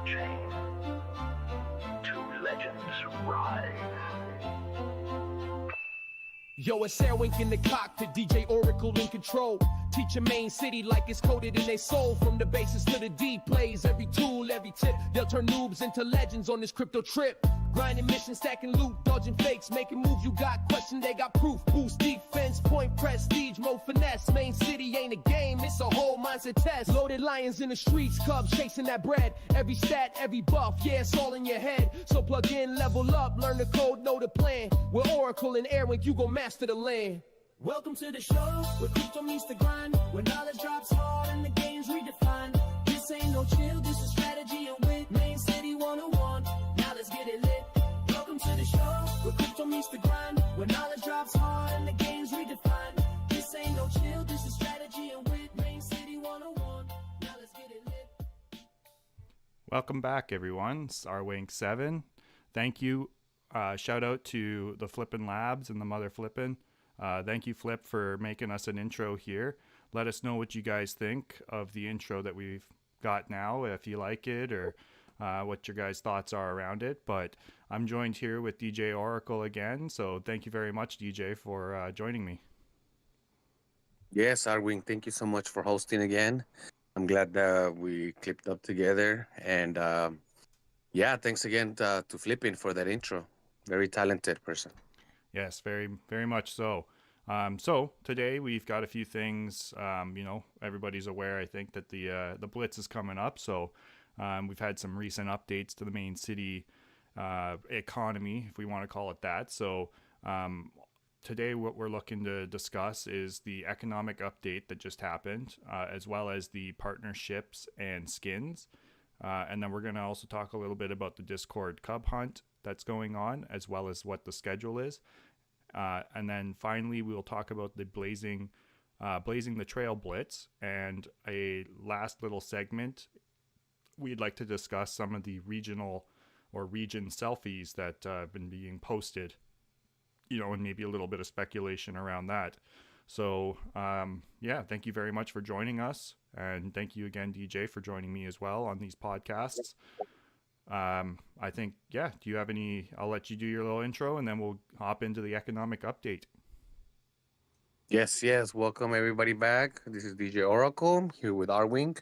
chain. Two legends rise. Yo, it's Airwink in the cockpit, DJ Orakle in control. Teach a main city like it's coded in their soul. From the basis to the D plays, every tool, every tip. They'll turn noobs into legends on this crypto trip. Grinding mission, stacking loot, dodging fakes, making moves. You got question, they got proof. Boost defense, point prestige, more finesse. Main city ain't a game, it's a whole mindset test. Loaded lions in the streets, cubs chasing that bread. Every stat, every buff, yeah, it's all in your head. So plug in, level up, learn the code, know the plan. With Orakle and Airwink, you gon' master the land. Welcome to the show, where crypto meets the grind, where knowledge drops hard and the game's redefined. This ain't no chill, this is strategy and wit. Main City 101, now let's get it lit. Welcome to the show, where crypto meets the grind, where knowledge drops hard and the game's redefined. This ain't no chill, this is strategy and wit. Main City 101, now let's get it lit. Welcome back, everyone. It's Arwink 7. Thank you. Shout out to the Flippin' Labs and the Mother Flippin'. Thank you, Flip, for making us an intro here. Let us know what you guys think of the intro that we've got now, if you like it, or what your guys' thoughts are around it. But I'm joined here with DJ Orakle again, so thank you very much, DJ, for joining me. Yes, Arwing, thank you so much for hosting again. I'm glad that we clipped up together. And yeah, thanks again to Flippin for that intro. Very talented person. Yes, very, very much so. So today we've got a few things. Everybody's aware, I think, that the Blitz is coming up. So we've had some recent updates to the main city economy, if we want to call it that. So today what we're looking to discuss is the economic update that just happened, as well as the partnerships and skins. And then we're going to also talk a little bit about the Discord Cub Hunt that's going on, as well as what the schedule is. And then finally, we'll talk about the Blazing the Trail Blitz, and a last little segment. We'd like to discuss some of the regional or region selfies that have been being posted, and maybe a little bit of speculation around that. So, thank you very much for joining us. And thank you again, DJ, for joining me as well on these podcasts. I think, do you have any, I'll let you do your little intro and then we'll hop into the economic update. Yes. Welcome everybody back. This is DJ Orakle here with Arwing.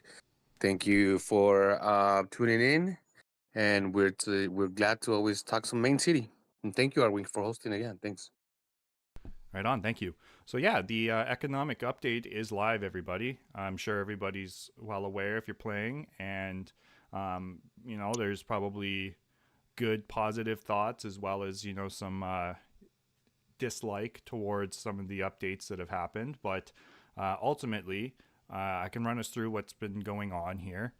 Thank you for tuning in, and we're glad to always talk some main city. And thank you, Arwing, for hosting again. Thanks. Right on. Thank you. So the economic update is live, everybody. I'm sure everybody's well aware if you're playing, and there's probably good positive thoughts as well as, some dislike towards some of the updates that have happened. But ultimately, I can run us through what's been going on here.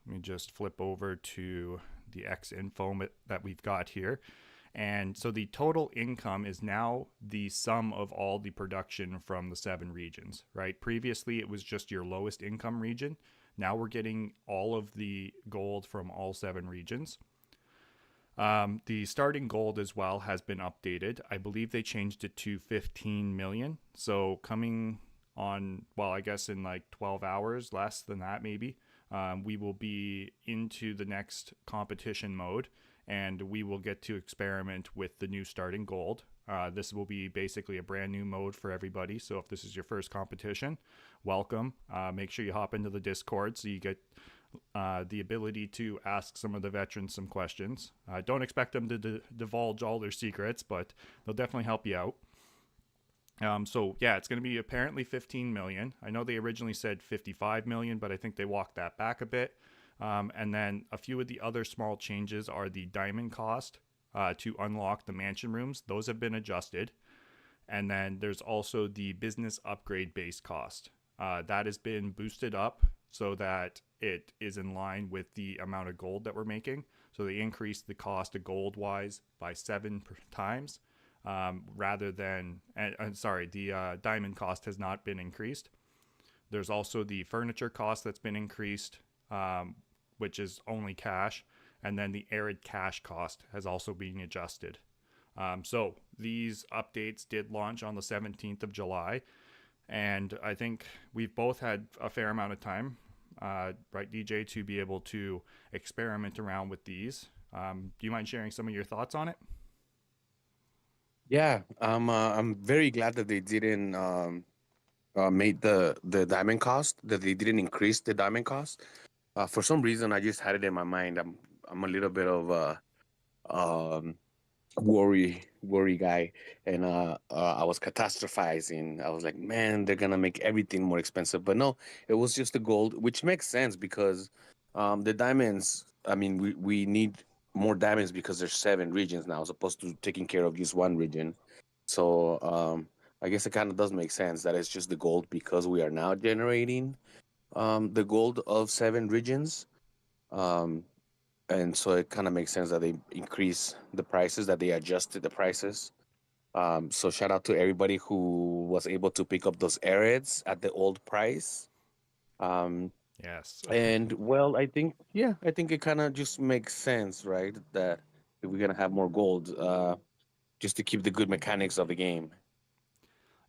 Let me just flip over to the X info that we've got here. And so the total income is now the sum of all the production from the 7 regions, right? Previously, it was just your lowest income region. Now we're getting all of the gold from all 7 regions. The starting gold as well has been updated. I believe they changed it to 15 million. So coming on, I guess in like 12 hours, less than that maybe, we will be into the next competition mode, and we will get to experiment with the new starting gold. This will be basically a brand new mode for everybody. So if this is your first competition, welcome. Make sure you hop into the Discord so you get the ability to ask some of the veterans some questions. Don't expect them to divulge all their secrets, but they'll definitely help you out. It's going to be apparently 15 million. I know they originally said 55 million, but I think they walked that back a bit. And then a few of the other small changes are the diamond cost to unlock the mansion rooms. Those have been adjusted. And then there's also the business upgrade base cost. That has been boosted up so that it is in line with the amount of gold that we're making. So they increased the cost of gold wise by 7 times. The diamond cost has not been increased. There's also the furniture cost that's been increased, which is only cash. And then the arid cash cost has also been adjusted. So these updates did launch on the 17th of July. And I think we've both had a fair amount of time right, DJ, to be able to experiment around with these. Do you mind sharing some of your thoughts on it? Yeah, I'm very glad that they didn't made the diamond cost, that they didn't increase the diamond cost. For some reason, I just had it in my mind. I'm a little bit of um worry guy, and I was catastrophizing. I was like, man, they're gonna make everything more expensive. But no, it was just the gold, which makes sense because the diamonds. I mean, we need more diamonds because there's 7 regions now, as opposed to taking care of just one region. So I guess it kind of does make sense that it's just the gold because we are now generating the gold of 7 regions. Um, and so it kind of makes sense that they increase the prices, that they adjusted the prices. So shout out to everybody who was able to pick up those areds at the old price. Um, Yes. and well, I think yeah, I think it kind of just makes sense, right? That if we're gonna have more gold, just to keep the good mechanics of the game.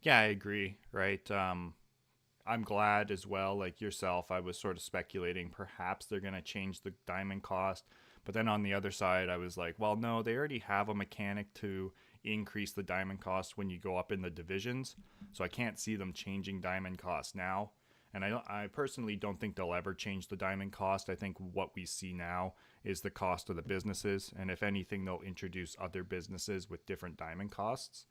Yeah, I agree. Right. I'm glad as well, like yourself. I was sort of speculating perhaps they're going to change the diamond cost. But then on the other side, I was like, well, no, they already have a mechanic to increase the diamond cost when you go up in the divisions. So I can't see them changing diamond cost now. And I personally don't think they'll ever change the diamond cost. I think what we see now is the cost of the businesses. And if anything, they'll introduce other businesses with different diamond costs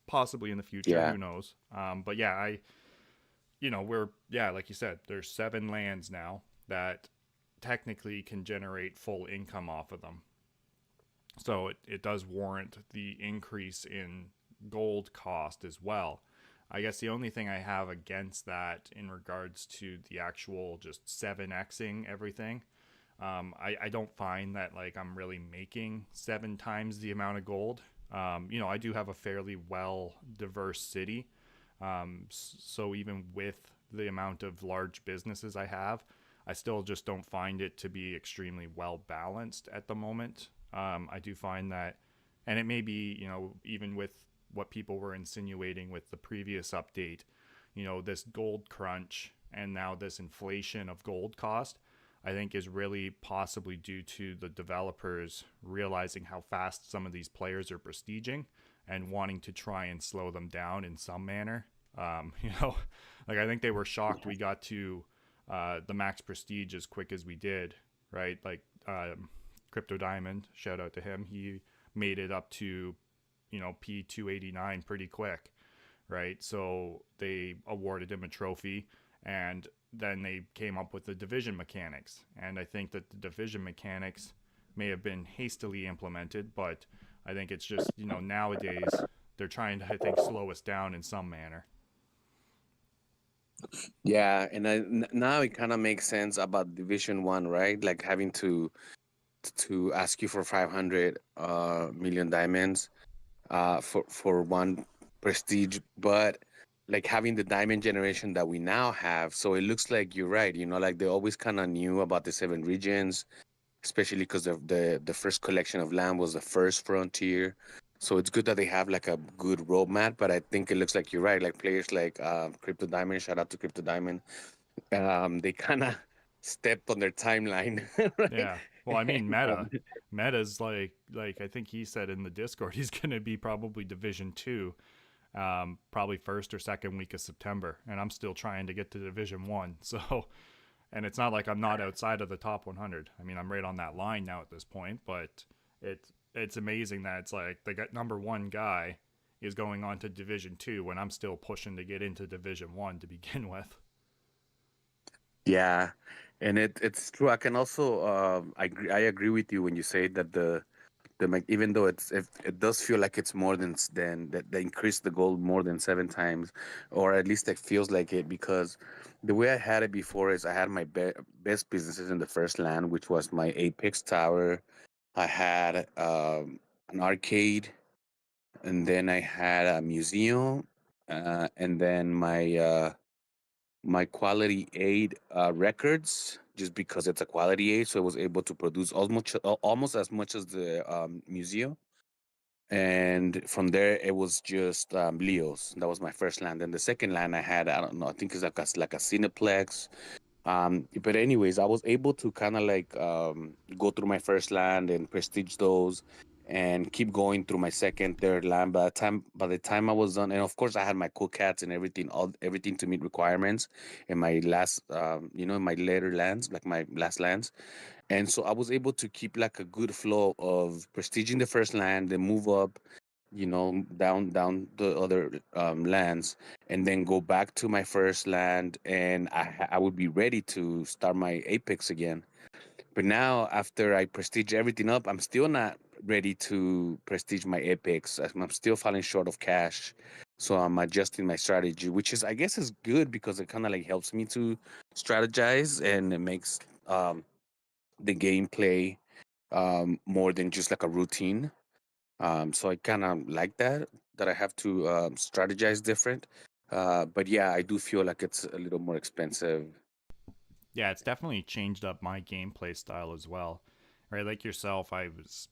possibly in the future. Yeah, Who knows? But yeah, we're yeah, like you said, there's 7 lands now that technically can generate full income off of them. So it does warrant the increase in gold cost as well. I guess the only thing I have against that in regards to the actual just 7xing everything, I don't find that like I'm really making 7 times the amount of gold. I do have a fairly well diverse city. So even with the amount of large businesses I have, I still just don't find it to be extremely well balanced at the moment. I do find that, and it may be, even with what people were insinuating with the previous update, this gold crunch and now this inflation of gold cost, I think is really possibly due to the developers realizing how fast some of these players are prestiging and wanting to try and slow them down in some manner. You know, like I think they were shocked we got to the max prestige as quick as we did, right? Like Crypto Diamond, shout out to him. He made it up to, P289 pretty quick, right? So they awarded him a trophy, and then they came up with the division mechanics. And I think that the division mechanics may have been hastily implemented, but I think it's just, nowadays they're trying to, I think, slow us down in some manner. yeah, and now it kind of makes sense about Division 1, right? Like having to ask you for 500 million diamonds for one prestige, but like having the diamond generation that we now have. So it looks like you're right. Like they always kind of knew about the 7 regions, especially because the first collection of land was the first frontier. So it's good that they have like a good roadmap. But I think it looks like you're right. Like players like Crypto Diamond, shout out to Crypto Diamond. They kind of stepped on their timeline, right? Yeah. Well, I mean, Meta's like I think he said in the Discord he's going to be probably Division 2, probably first or second week of September, and I'm still trying to get to Division 1. So, and it's not like I'm not outside of the top 100. I mean, I'm right on that line now at this point, but it's amazing that it's like the number one guy is going on to Division 2 when I'm still pushing to get into Division 1 to begin with. Yeah, and it's true. I can also I agree with you when you say that even though it does feel like it's more than that they increased the gold more than 7 times, or at least it feels like it, because the way I had it before is I had my best businesses in the first land, which was my Apex Tower. I had an arcade, and then I had a museum, and then my quality aid records, just because it's a quality aid, so it was able to produce almost as much as the museum. And from there it was just Leos. That was my first land. And the second land I had, I don't know, I think it's like a Cineplex. But anyways, I was able to kind of like go through my first land and prestige those, and keep going through my second, third land. By the time I was done, and of course I had my cool cats and everything, all everything to meet requirements in my last, in my later lands, like my last lands. And so I was able to keep like a good flow of prestiging the first land, then move up, down the other lands, and then go back to my first land, and I would be ready to start my apex again. But now, after I prestige everything up, I'm still not ready to prestige my apex. I'm still falling short of cash. So I'm adjusting my strategy, which is, I guess, is good because it kind of like helps me to strategize, and it makes the gameplay more than just like a routine. So I kind of like that I have to strategize different. But yeah, I do feel like it's a little more expensive. Yeah, it's definitely changed up my gameplay style as well. Right, like yourself, I was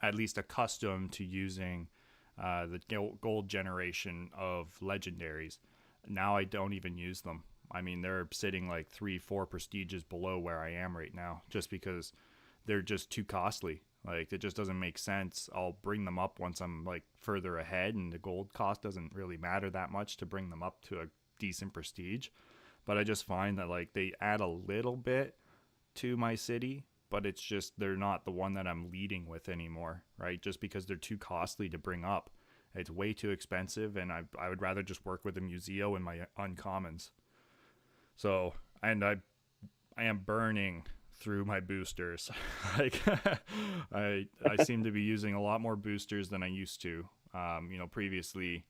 at least accustomed to using the gold generation of legendaries. Now I don't even use them. I mean, they're sitting like 3, 4 prestiges below where I am right now, just because they're just too costly. Like, it just doesn't make sense. I'll bring them up once I'm like further ahead, and the gold cost doesn't really matter that much to bring them up to a decent prestige. But I just find that like they add a little bit to my city, but it's just they're not the one that I'm leading with anymore, right? Just because they're too costly to bring up. It's way too expensive, and I would rather just work with a museo and my uncommons. So, and I am burning through my boosters. Like, I seem to be using a lot more boosters than I used to. Previously,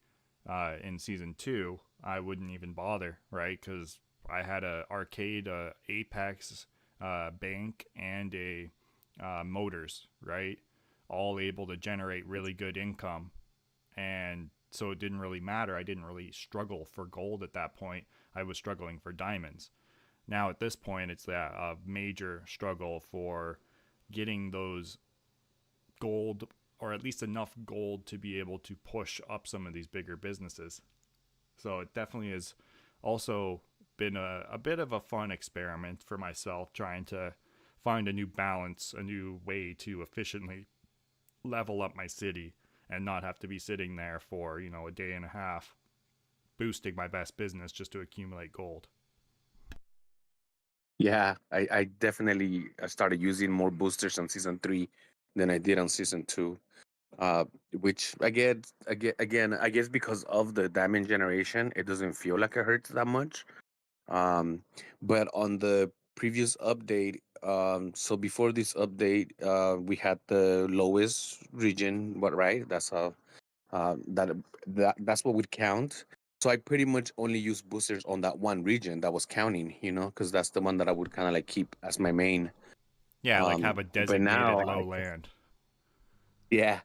in season 2, I wouldn't even bother, right? Because I had a arcade, Apex, bank, and a motors, right? All able to generate really good income, and so it didn't really matter. I didn't really struggle for gold at that point. I was struggling for diamonds. Now at this point, it's a major struggle for getting those gold, or at least enough gold to be able to push up some of these bigger businesses. So it definitely has also been a bit of a fun experiment for myself, trying to find a new balance, a new way to efficiently level up my city and not have to be sitting there for, a day and a half boosting my best business just to accumulate gold. Yeah, I definitely started using more boosters on season 3 than I did on season 2. Uh, which again, I guess because of the diamond generation, it doesn't feel like it hurts that much. Um, but on the previous update, so before this update, we had the lowest region, what right? That's how that's what would count. So I pretty much only use boosters on that one region that was counting, because that's the one that I would kind of like keep as my main. Yeah, like have a But now, designated low land. yeah,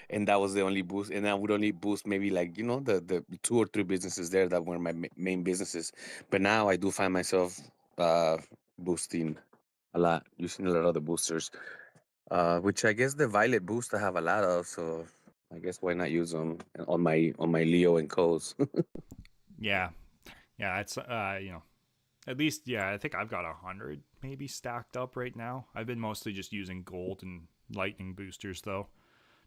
and that was the only boost, and I would only boost maybe like the 2 or 3 businesses there that were my main businesses. But now I do find myself uh boosting a lot, using a lot of the boosters, which I guess the violet boost I have a lot of, so I guess why not use them on my Leo and Co's. Yeah, yeah, it's at least, yeah, I think I've got 100 maybe stacked up right now. I've been mostly just using gold and lightning boosters though,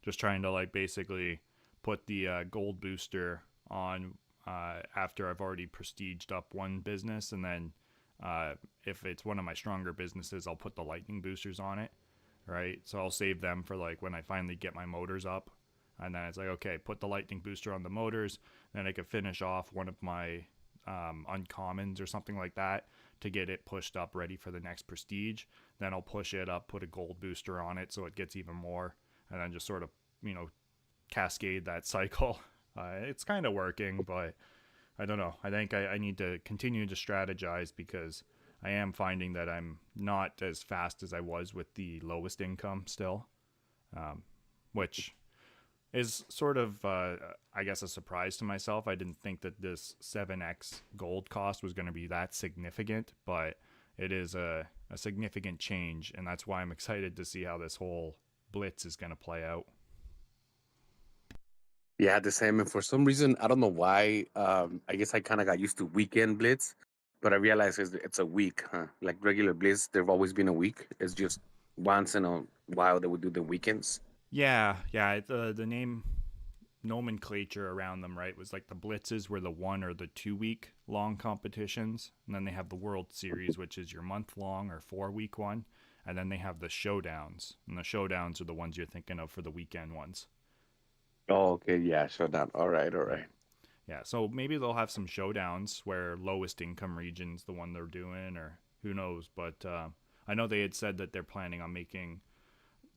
just trying to like basically put the gold booster on after I've already prestiged up one business, and then if it's one of my stronger businesses, I'll put the lightning boosters on it, right? So I'll save them for like when I finally get my motors up, and then it's like, okay, put the lightning booster on the motors, then I could finish off one of my uncommons or something like that to get it pushed up ready for the next prestige. Then I'll push it up, put a gold booster on it so it gets even more, and then just sort of cascade that cycle. It's kind of working, but I don't know. I think I need to continue to strategize, because I am finding that I'm not as fast as I was with the lowest income still, which is sort of, I guess, a surprise to myself. I didn't think that this 7x gold cost was going to be that significant, but it is a significant change, and that's why I'm excited to see how this whole Blitz is going to play out. Yeah, the same. And for some reason, I don't know why. I guess I kind of got used to weekend Blitz, but I realized it's a week, huh? Like regular Blitz, they've always been a week. It's just once in a while they would do the weekends. Yeah, yeah. The name nomenclature around them, right, was like the blitzes were the 1 or 2 week long competitions, and then they have the World Series, which is your month long or 4 week one, and then they have the showdowns, and the showdowns are the ones you're thinking of for the weekend ones. Oh, okay. Yeah, sure. That. All right. All Yeah. right. Yeah, so maybe they'll have some showdowns where lowest income region's the one they're doing, or who knows. But I know they had said that they're planning on making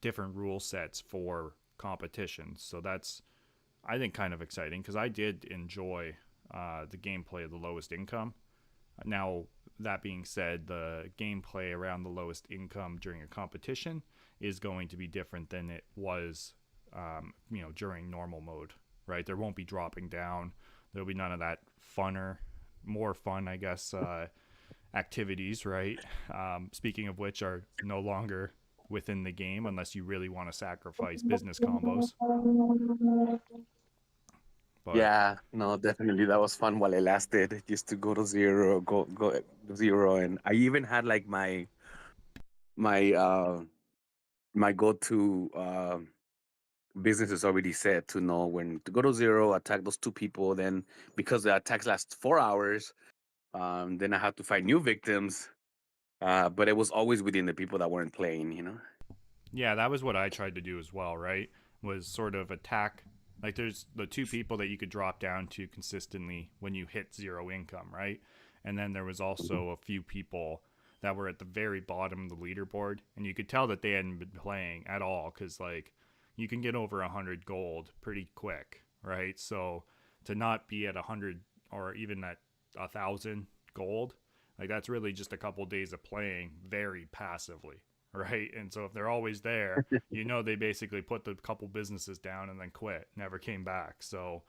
different rule sets for competitions. So that's, I think, kind of exciting because I did enjoy the gameplay of the lowest income. Now, that being said, the gameplay around the lowest income during a competition is going to be different than it was, during normal mode, right? There won't be dropping down. There'll be none of that funner, more fun, I guess, activities, right? Speaking of which, are no longer within the game unless you really want to sacrifice business combos. But Yeah, no, definitely that was fun while it lasted. Just to go to zero, go zero, and I even had like my my go to business is already set to know when to go to zero, attack those two people. Then because the attacks last 4 hours, then I have to find new victims. But it was always within the people that weren't playing, you know. yeah, that was what I tried to do as well, right? Was sort of attack. Like, there's the two people that you could drop down to consistently when you hit zero income, right? And then there was also a few people that were at the very bottom of the leaderboard, and you could tell that they hadn't been playing at all because, like, you can get over 100 gold pretty quick, right? So to not be at 100 or even at 1,000 gold, like, that's really just a couple days of playing very passively, right? And so if they're always there, they basically put the couple businesses down and then quit, never came back. So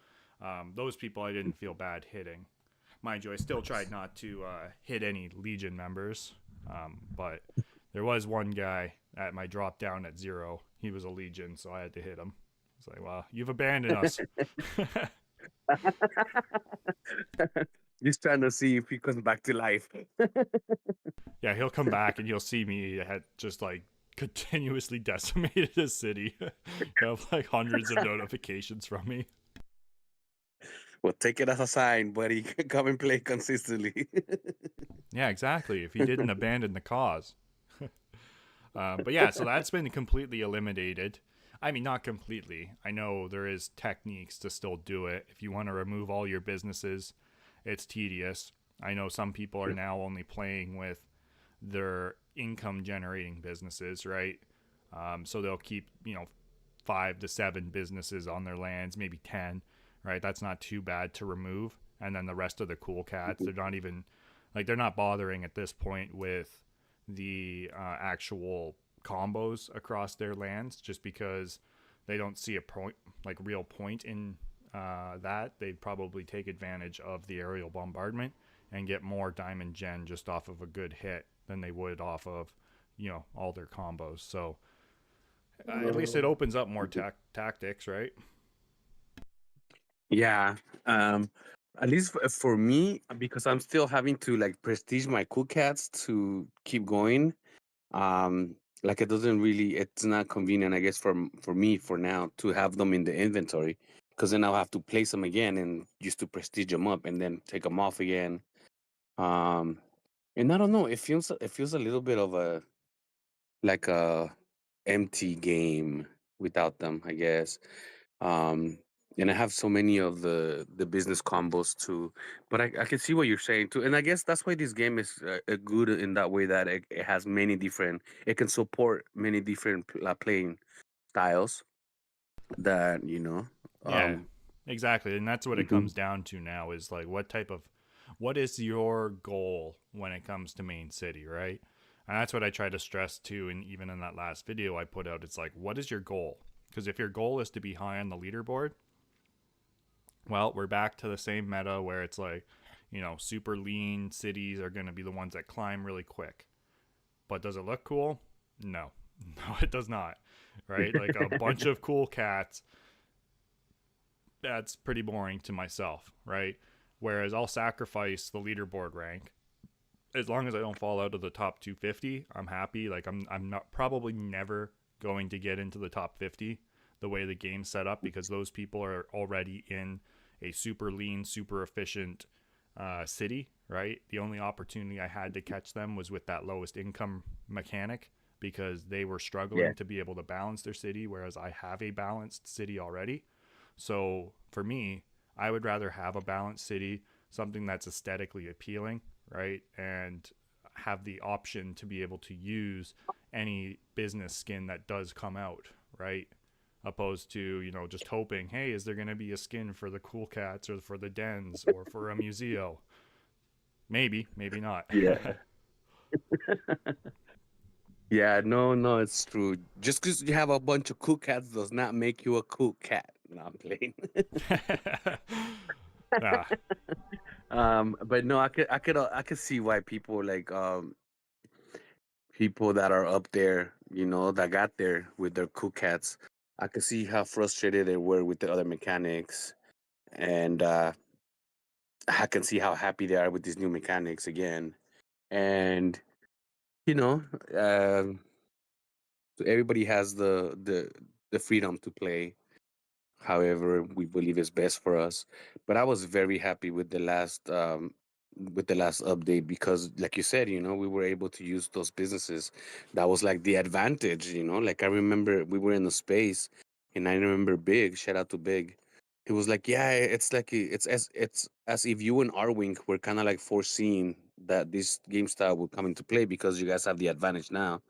those people I didn't feel bad hitting. Mind you, I still tried not to hit any Legion members, but there was one guy at my drop down at zero. He was a Legion, so I had to hit him. It's like, well, you've abandoned us. Just trying to see if he comes back to life. Yeah, he'll come back and you'll see me had just like continuously decimated his city. You have like hundreds of notifications from me. Well, take it as a sign, buddy. Come and play consistently. Yeah, exactly. If he didn't abandon the cause. But yeah, so that's been completely eliminated. I mean, not completely. I know there is techniques to still do it. If you want to remove all your businesses, it's tedious. I know some people are now only playing with their income generating businesses, right? So they'll keep, 5 to 7 businesses on their lands, maybe 10, right? That's not too bad to remove. And then the rest of the cool cats, they're not even, like, they're not bothering at this point with the actual combos across their lands just because they don't see a point, like real point in that. They'd probably take advantage of the aerial bombardment and get more diamond gen just off of a good hit than they would off of, all their combos. So at least it opens up more tactics, right? Yeah. At least for me, because I'm still having to like prestige my cool cats to keep going. Like it doesn't really, it's not convenient, I guess, for me for now to have them in the inventory, because then I'll have to place them again and just to prestige them up and then take them off again. Um, and I don't know, it feels a little bit of a like a empty game without them, I guess. Um, and I have so many of the business combos too. But I can see what you're saying too, and I guess that's why this game is good in that way that it has many different. It can support many different playing styles. That you know. Yeah, Um, exactly. And that's what it mhm. comes down to now is like what is your goal when it comes to main city, right? And that's what I try to stress too. And even in that last video I put out, it's like, what is your goal? Because if your goal is to be high on the leaderboard, well, we're back to the same meta where it's like, super lean cities are going to be the ones that climb really quick. But does it look cool? No. No, it does not. Right? Like a bunch of cool cats that's pretty boring to myself, right? Whereas I'll sacrifice the leaderboard rank as long as I don't fall out of the top 250. I'm happy. Like I'm not probably never going to get into the top 50 the way the game's set up, because those people are already in a super lean, super efficient city, right? The only opportunity I had to catch them was with that lowest income mechanic, because they were struggling to be able to balance their city, whereas I have a balanced city already. So for me, I would rather have a balanced city, something that's aesthetically appealing, right? And have the option to be able to use any business skin that does come out, right? Opposed to, you know, just hoping, hey, is there going to be a skin for the cool cats or for the dens or for a museo? Maybe, maybe not. Yeah. Yeah, no, it's true. Just because you have a bunch of cool cats does not make you a cool cat. No, I'm playing. Ah, But no, I could see why people like people that are up there, you know, that got there with their cool cats. I could see how frustrated they were with the other mechanics, and I can see how happy they are with these new mechanics again. And you know, um, everybody has the freedom to play however we believe is best for us. But I was very happy with the last update, because like you said, you know, we were able to use those businesses. That was like the advantage, you know. Like I remember we were in the space, and I remember Big, shout out to Big. He was like, yeah, it's like it's as if you and Arwink were kind of like foreseeing that this game style would come into play, because you guys have the advantage now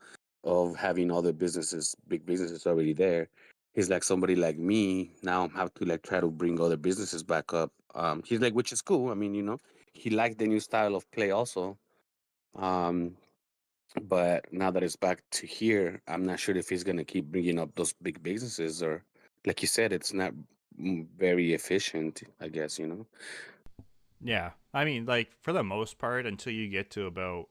of having all the businesses, big businesses already there. He's like, somebody like me now have to like try to bring other businesses back up. He's like, which is cool. I mean, you know, he liked the new style of play also. Um, but now that it's back to here, I'm not sure if he's gonna keep bringing up those big businesses, or like you said, it's not very efficient. I guess, you know. yeah. I mean, like, for the most part, until you get to about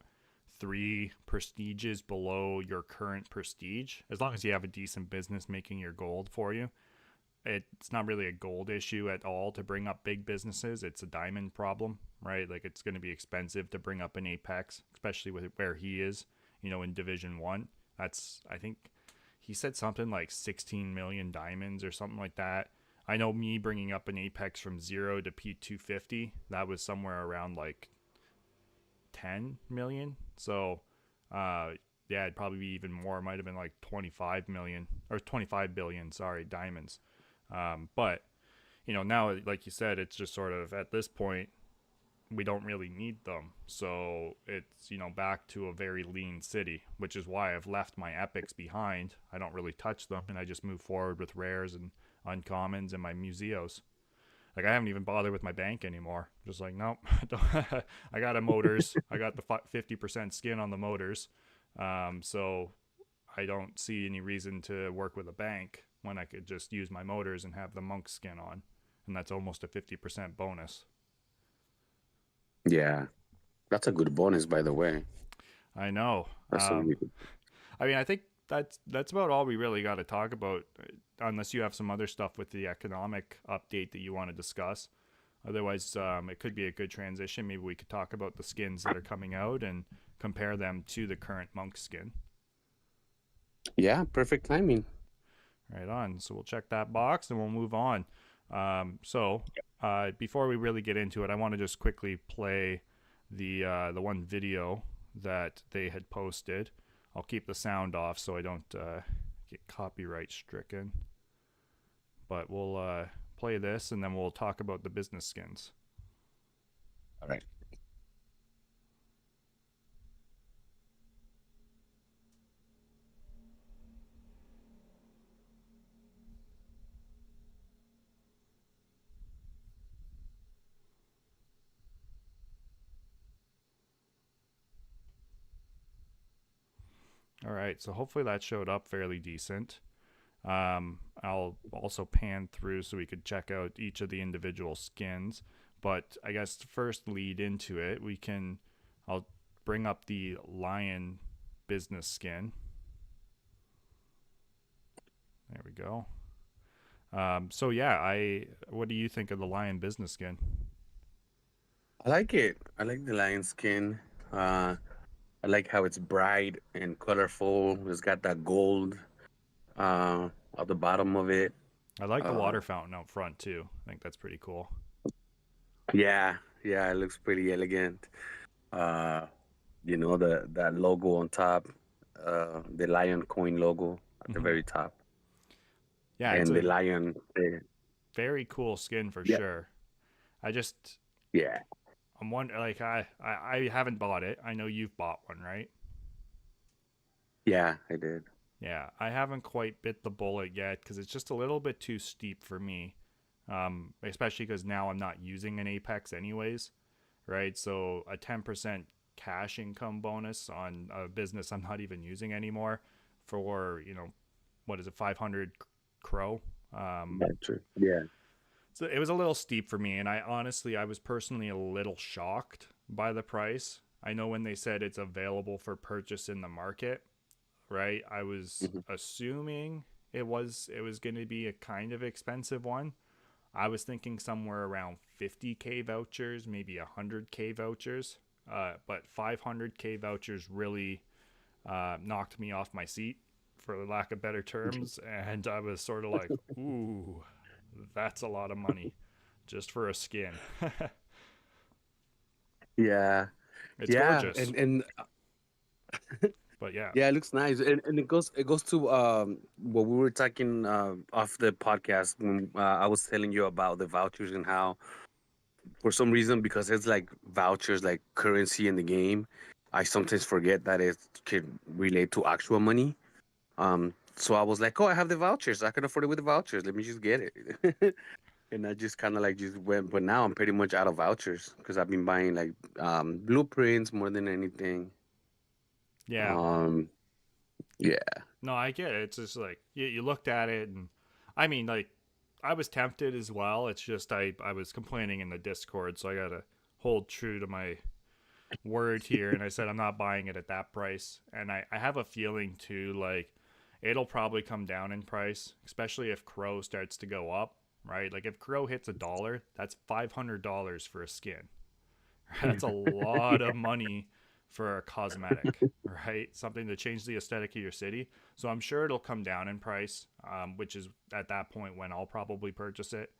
3 prestiges below your current prestige, as long as you have a decent business making your gold for you, it's not really a gold issue at all to bring up big businesses. It's a diamond problem, right? Like, it's going to be expensive to bring up an Apex, especially with where he is, you know, in Division 1. That's, I think he said something like 16 million diamonds or something like that. I know me bringing up an Apex from 0 to P250, that was somewhere around like 10 million. So, yeah, it'd probably be even more. It might have been like 25 million or 25 billion, sorry, diamonds. But, you know, now, like you said, it's just sort of at this point, we don't really need them. So it's, you know, back to a very lean city, which is why I've left my epics behind. I don't really touch them, and I just move forward with rares and uncommons and my museos. Like, I haven't even bothered with my bank anymore. Just like, nope. I got a motors. I got the 50% skin on the motors. So I don't see any reason to work with a bank when I could just use my motors and have the monk skin on. And that's almost a 50% bonus. Yeah, that's a good bonus, by the way. I know. That's a really good. I mean, I think that's about all we really got to talk about, unless you have some other stuff with the economic update that you want to discuss. Otherwise, it could be a good transition. Maybe we could talk about the skins that are coming out and compare them to the current monk skin. Yeah, perfect timing. Right on. So we'll check that box and we'll move on. Before we really get into it, I want to just quickly play the one video that they had posted. I'll keep the sound off so I don't get copyright stricken. But we'll play this and then we'll talk about the business skins. All right. All right, so hopefully that showed up fairly decent. I'll also pan through so we could check out each of the individual skins. But I guess to first lead into it, I'll bring up the lion business skin. There we go. So yeah, what do you think of the lion business skin? I like it. I like the lion skin. I like how it's bright and colorful. It's got that gold uh, at the bottom of it. I like the Uh, water fountain out front too. I think that's pretty cool. yeah, yeah, it looks pretty elegant. Uh, the that logo on top, the lion coin logo at the Hmm. very top, Yeah, it's and the a lion. very cool skin for Yeah, sure. I just yeah, I'm wondering, like I haven't bought it. I know you've bought one, right? yeah. I did. Yeah, I haven't quite bit the bullet yet because it's just a little bit too steep for me. Especially because now I'm not using an Apex anyways, right? So a 10% cash income bonus on a business I'm not even using anymore for, what is it, 500 crow? Um, That's true. Yeah. so it was a little steep for me, and I was personally a little shocked by the price. I know when they said it's available for purchase in the market, right? I was Mhm. assuming it was going to be a kind of expensive one. I was thinking somewhere around 50K vouchers, maybe 100K vouchers. But 500K vouchers really knocked me off my seat, for lack of better terms. And I was sort of like, ooh, that's a lot of money just for a skin. Yeah, It's yeah, gorgeous, but yeah. yeah. It looks nice, and it goes to what we were talking off the podcast when I was telling you about the vouchers and how for some reason because it's like vouchers like currency in the game, I sometimes forget that it can relate to actual money. So I was like, oh, I have the vouchers. I can afford it with the vouchers. Let me just get it. And I just kind of like just went, but now I'm pretty much out of vouchers because I've been buying like blueprints more than anything. Yeah. Um, yeah, No, I get it. It's just like you looked at it, and I mean, like, I was tempted as well. It's just I was complaining in the Discord, so I gotta hold true to my word here, and I said I'm not buying it at that price. And I have a feeling too, like, it'll probably come down in price, especially if Crow starts to go up, right? Like if Crow hits $1, that's $500 for a skin. That's a lot yeah, of money for a cosmetic, right? Something to change the aesthetic of your city. So I'm sure it'll come down in price, which is at that point when I'll probably purchase it.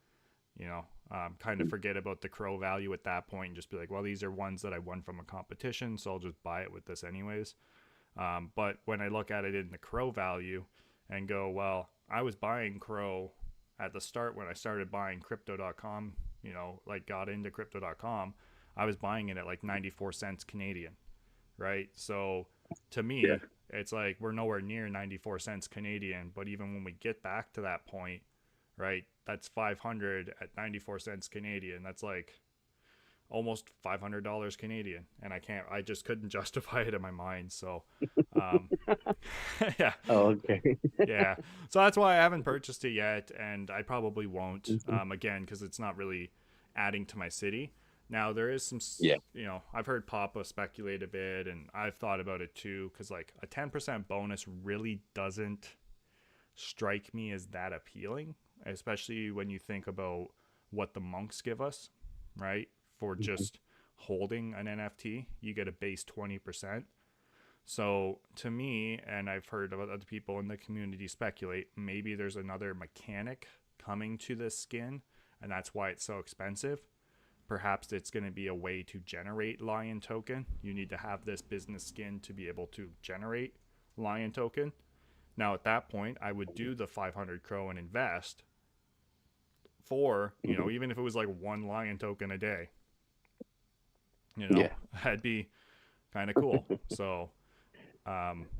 Kind of forget about the crow value at that point and just be like, well, these are ones that I won from a competition, so I'll just buy it with this anyways. But when I look at it in the crow value and go, well, I was buying crow at the start when I started buying crypto.com, like got into crypto.com, I was buying it at like 94 cents Canadian, right? So to yeah, me, it's like we're nowhere near 94 cents Canadian, but even when we get back to that point, right, that's 500 at 94 cents Canadian. That's like almost $500 Canadian, and I just couldn't justify it in my mind. So, um, yeah, Oh, okay. yeah. So that's why I haven't purchased it yet, and I probably won't. Mhm. Again, because it's not really adding to my city. Now there is some, Yeah, I've heard Papa speculate a bit, and I've thought about it too, because like a 10% bonus really doesn't strike me as that appealing, especially when you think about what the monks give us, right? For Mhm. just holding an NFT, you get a base 20%. So to me, and I've heard of other people in the community speculate, maybe there's another mechanic coming to this skin, and that's why it's so expensive. Perhaps it's going to be a way to generate lion token. You need to have this business skin to be able to generate lion token. Now, at that point, I would do the 500 crow and invest for, Mhm. even if it was like one lion token a day, Yeah, that'd be kind of cool. So,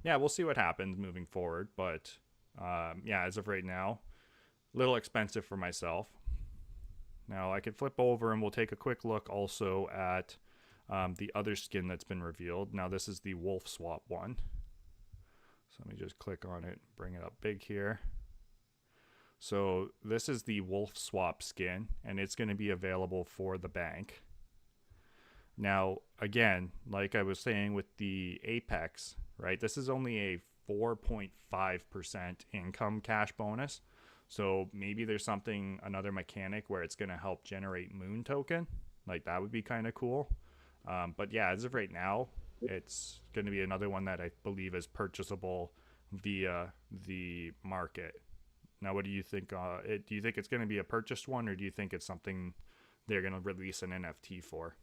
yeah, we'll see what happens moving forward. But yeah, as of right now, a little expensive for myself. Now, I could flip over and we'll take a quick look also at the other skin that's been revealed. Now, this is the wolf swap one. So let me just click on it, bring it up big here. So this is the wolf swap skin, and it's going to be available for the bank. Now, again, like I was saying with the Apex, right? This is only a 4.5% income cash bonus. So maybe there's something, another mechanic where it's going to help generate moon token. Like that would be kind of cool. But yeah, as of right now, it's going to be another one that I believe is purchasable via the market. Now, what do you think? Do you think it's going to be a purchased one, or do you think it's something they're going to release an NFT for?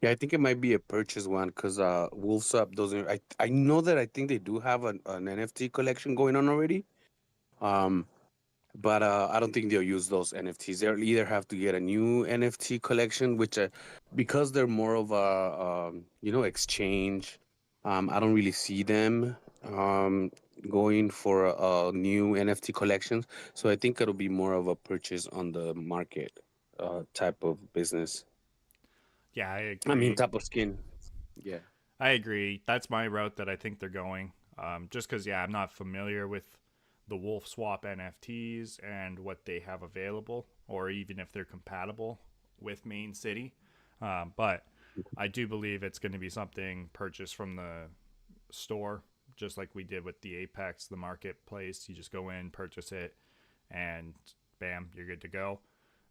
Yeah, I think it might be a purchase one because Wolf's Up doesn't. I know that I think they do have an NFT collection going on already. Um, but I don't think they'll use those NFTs. They'll either have to get a new NFT collection, which because they're more of a exchange. I don't really see them going for a new NFT collections. So I think it'll be more of a purchase on the market type of business. Yeah, I I mean, agree. type of skin. Yeah. I agree. That's my route that I think they're going. Just because, yeah, I'm not familiar with the Wolf Swap NFTs and what they have available, or even if they're compatible with Main City. But I do believe it's going to be something purchased from the store, just like we did with the Apex, the marketplace. You just go in, purchase it, and bam, you're good to go.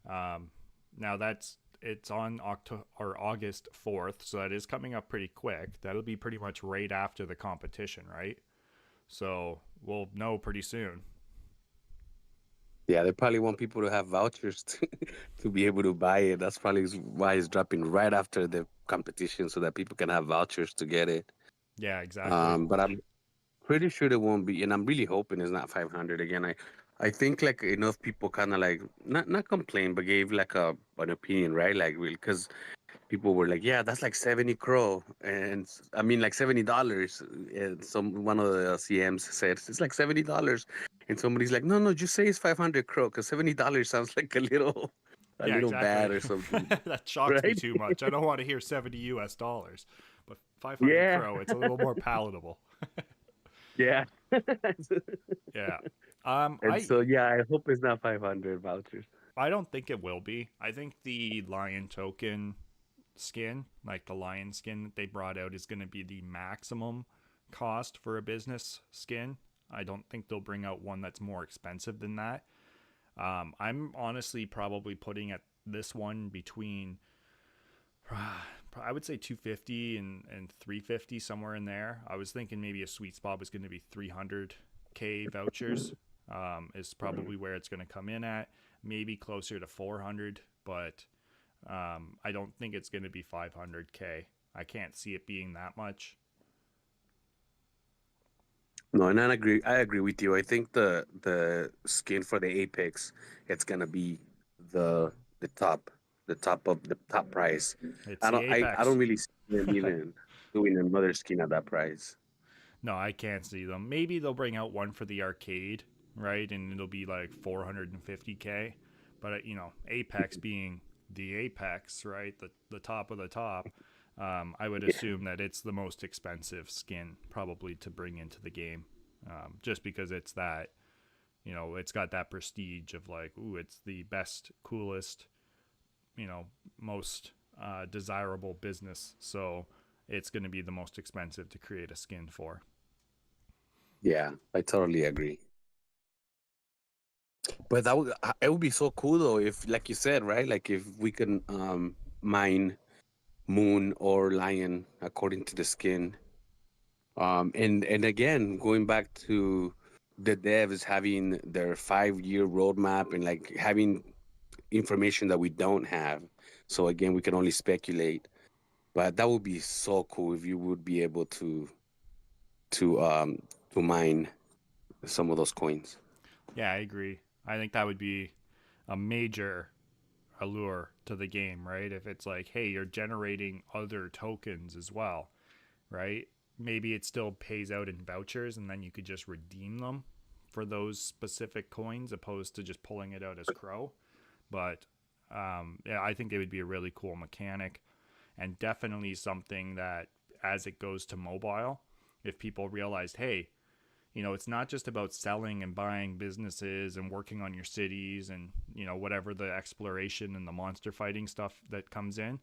Now it's on August 4th, so that is coming up pretty quick. That'll be pretty much right after the competition, right? So we'll know pretty soon. Yeah, they probably want people to have vouchers to be able to buy it. That's probably why it's dropping right after the competition so that people can have vouchers to get it. Yeah, exactly. But I'm pretty sure it won't be, and I'm really hoping it's not 500 again. I think like enough people kind of like not complain, but gave like an opinion, right? Like, because people were like, yeah, that's like 70 crow, and I mean like $70. And one of the CMs said it's like $70, and somebody's like, no, just say it's 500 crow, because $70 sounds like a Yeah, little exactly. bad or something, That shocks me right? too much. I don't want to hear 70 US dollars, but 500 Yeah, crow, it's a little more palatable. yeah. Yeah. And so yeah, I hope it's not 500 vouchers. I don't think it will be. I think the lion token skin, like the lion skin that they brought out, is going to be the maximum cost for a business skin. I don't think they'll bring out one that's more expensive than that. I'm honestly probably putting at this one between, I would say 250 and 350, somewhere in there. I was thinking maybe a sweet spot was going to be 300K vouchers. Is probably where it's going to come in at. Maybe closer to 400, but I don't think it's going to be 500K. I can't see it being that much. No, and I agree with you. I think the skin for the Apex, it's gonna be the the top the top price. It's the I don't Apex. really see them even doing another skin at that price. No, I can't see them. Maybe they'll bring out one for the arcade, right? And it'll be like 450K. But Apex being the Apex, right? The top of the top. I would assume that it's the most expensive skin probably to bring into the game, just because it's that, it's got that prestige of like, ooh, it's the best, coolest, most desirable business. So it's going to be the most expensive to create a skin for. Yeah, I totally agree. But it would be so cool though if, like you said, right? Like if we can mine moon or lion according to the skin. And again, going back to the devs having their 5-year roadmap and like having information that we don't have. So again, we can only speculate. But that would be so cool if you would be able to um to mine some of those coins. Yeah, I agree. I think that would be a major allure to the game, right? If it's like, hey, you're generating other tokens as well, right? Maybe it still pays out in vouchers and then you could just redeem them for those specific coins opposed to just pulling it out as crow. But yeah, I think it would be a really cool mechanic and definitely something that as it goes to mobile, if people realized, hey, it's not just about selling and buying businesses and working on your cities and, whatever the exploration and the monster fighting stuff that comes in.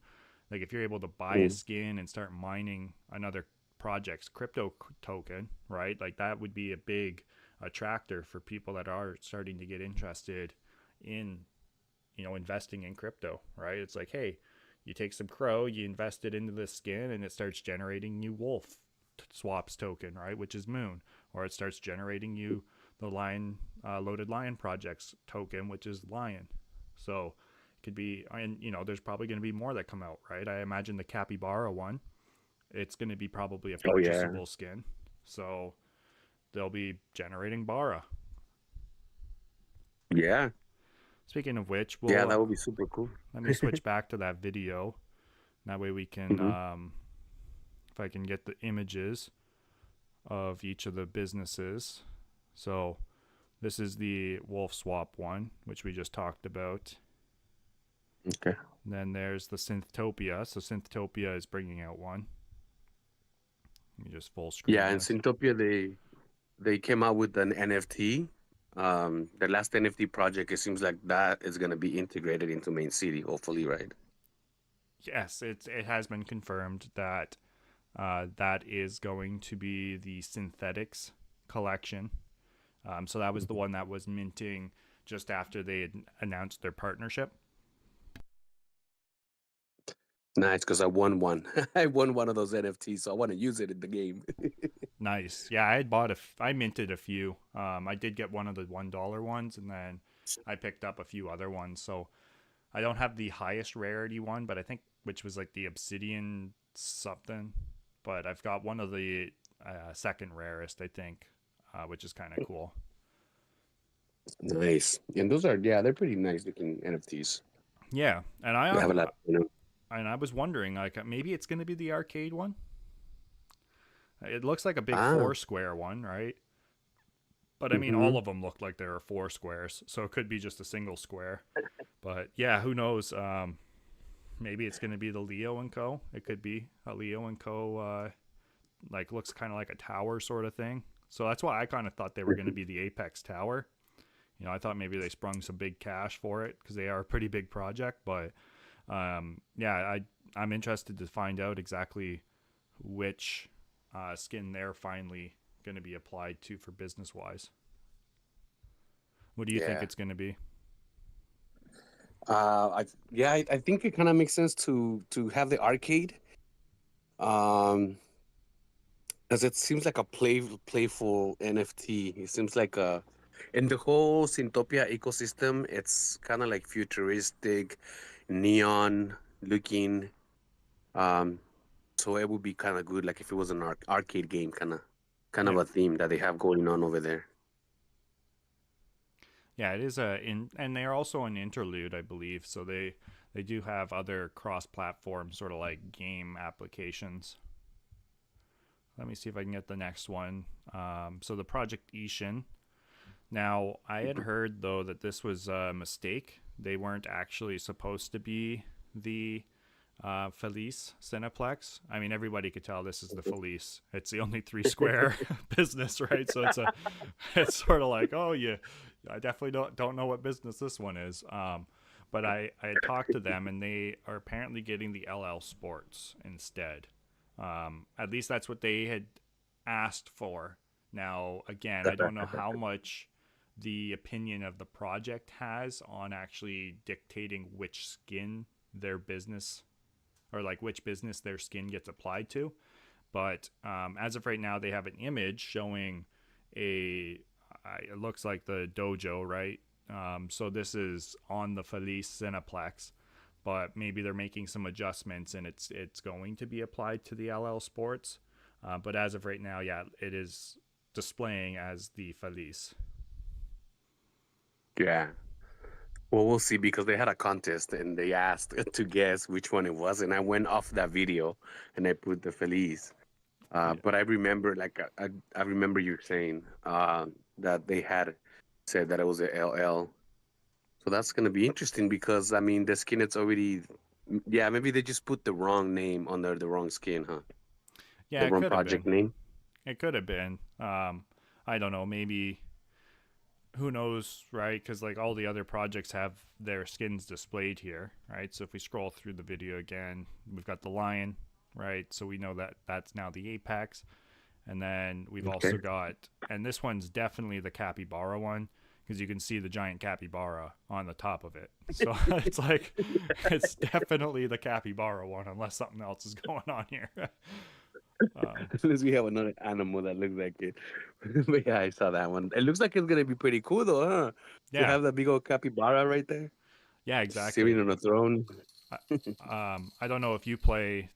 Like if you're able to buy a skin and start mining another project's crypto token, right? Like that would be a big attractor for people that are starting to get interested in, investing in crypto, right? It's like, hey, you take some crow, you invest it into this skin, and it starts generating you wolf swaps token, right? Which is moon. Or it starts generating you the lion, loaded lion projects token, which is lion. So it could be, and there's probably going to be more that come out, right? I imagine the capybara one, it's going to be probably a Oh yeah. purchasable skin. So they'll be generating bara. Yeah. Speaking of which, Yeah, that would be super cool. let me switch back to that video. That way we can, if I can get the images of each of the businesses. So this is the wolf swap one, which we just talked about. Okay. And then there's the Synthtopia. So Synthtopia is bringing out one. Let me just full screen. Yeah, and this. Syntopia, they came out with an NFT. The last NFT project, it seems like that is going to be integrated into Main City, hopefully, right? Yes, it has been confirmed that that is going to be the Synthetics collection. So that was the one that was minting just after they had announced their partnership. Nice, because I won one. I won one of those NFTs, so I want to use it in the game. Nice. Yeah, I minted a few. I did get one of the $1 ones, and then I picked up a few other ones. So I don't have the highest rarity one, but I think which was like the Obsidian something. But I've got one of the second rarest, I think, which is kind of cool. Nice. And those are, yeah, they're pretty nice looking NFTs. Yeah, and They have a lot, and I was wondering, like, maybe it's going to be the arcade one. It looks like a big 4-square one, right? But I mean, all of them look like there are 4 squares, so it could be just a single square. But yeah, who knows? Maybe it's going to be the Leo and Co. It could be a Leo and Co. Like looks kind of like a tower sort of thing. So that's why I kind of thought they were going to be the Apex Tower. I thought maybe they sprung some big cash for it because they are a pretty big project. But yeah, I'm interested to find out exactly which skin they're finally going to be applied to for business wise. What do you think it's going to be? I think it kind of makes sense to have the arcade, because it seems like a playful NFT. It seems like in the whole Syntopia ecosystem, it's kind of like futuristic, neon looking. So it would be kind of good, like if it was an arcade game, kind of a theme that they have going on over there. Yeah, it is and they're also an interlude, I believe. So they do have other cross-platform sort of like game applications. Let me see if I can get the next one. So the Project Ishin. Now, I had heard though that this was a mistake. They weren't actually supposed to be the Felice Cineplex. I mean, everybody could tell this is the Felice. It's the only 3-square business, right? So it's sort of like, oh yeah, I definitely don't know what business this one is. But I had talked to them, and they are apparently getting the LL Sports instead. At least that's what they had asked for. Now, again, I don't know how much the opinion of the project has on actually dictating which skin their business, or like which business their skin gets applied to. But as of right now, they have an image showing it looks like the dojo, right? So this is on the Felice Cineplex, but maybe they're making some adjustments and it's going to be applied to the LL Sports. But as of right now, yeah, it is displaying as the Felice. Yeah. Well, we'll see, because they had a contest and they asked to guess which one it was, and I went off that video and I put the Felice. But I remember, like, I remember you saying that they had said that it was a LL. So that's gonna be interesting, because I mean the skin, it's already, yeah, maybe they just put the wrong name under the wrong skin, huh? Yeah, The wrong project name. It could have been. I don't know. Maybe. Who knows, right? Because like all the other projects have their skins displayed here, right? So if we scroll through the video again, we've got the lion, right? So we know that that's now the Apex. And then we've Okay. also got, and this one's definitely the capybara one because you can see the giant capybara on the top of it. So it's like, it's definitely the capybara one unless something else is going on here. Unless we have another animal that looks like it. But yeah, I saw that one. It looks like it's gonna be pretty cool though, huh? To Yeah, have that big old capybara right there, yeah, sitting exactly. on a throne. I don't know if you play.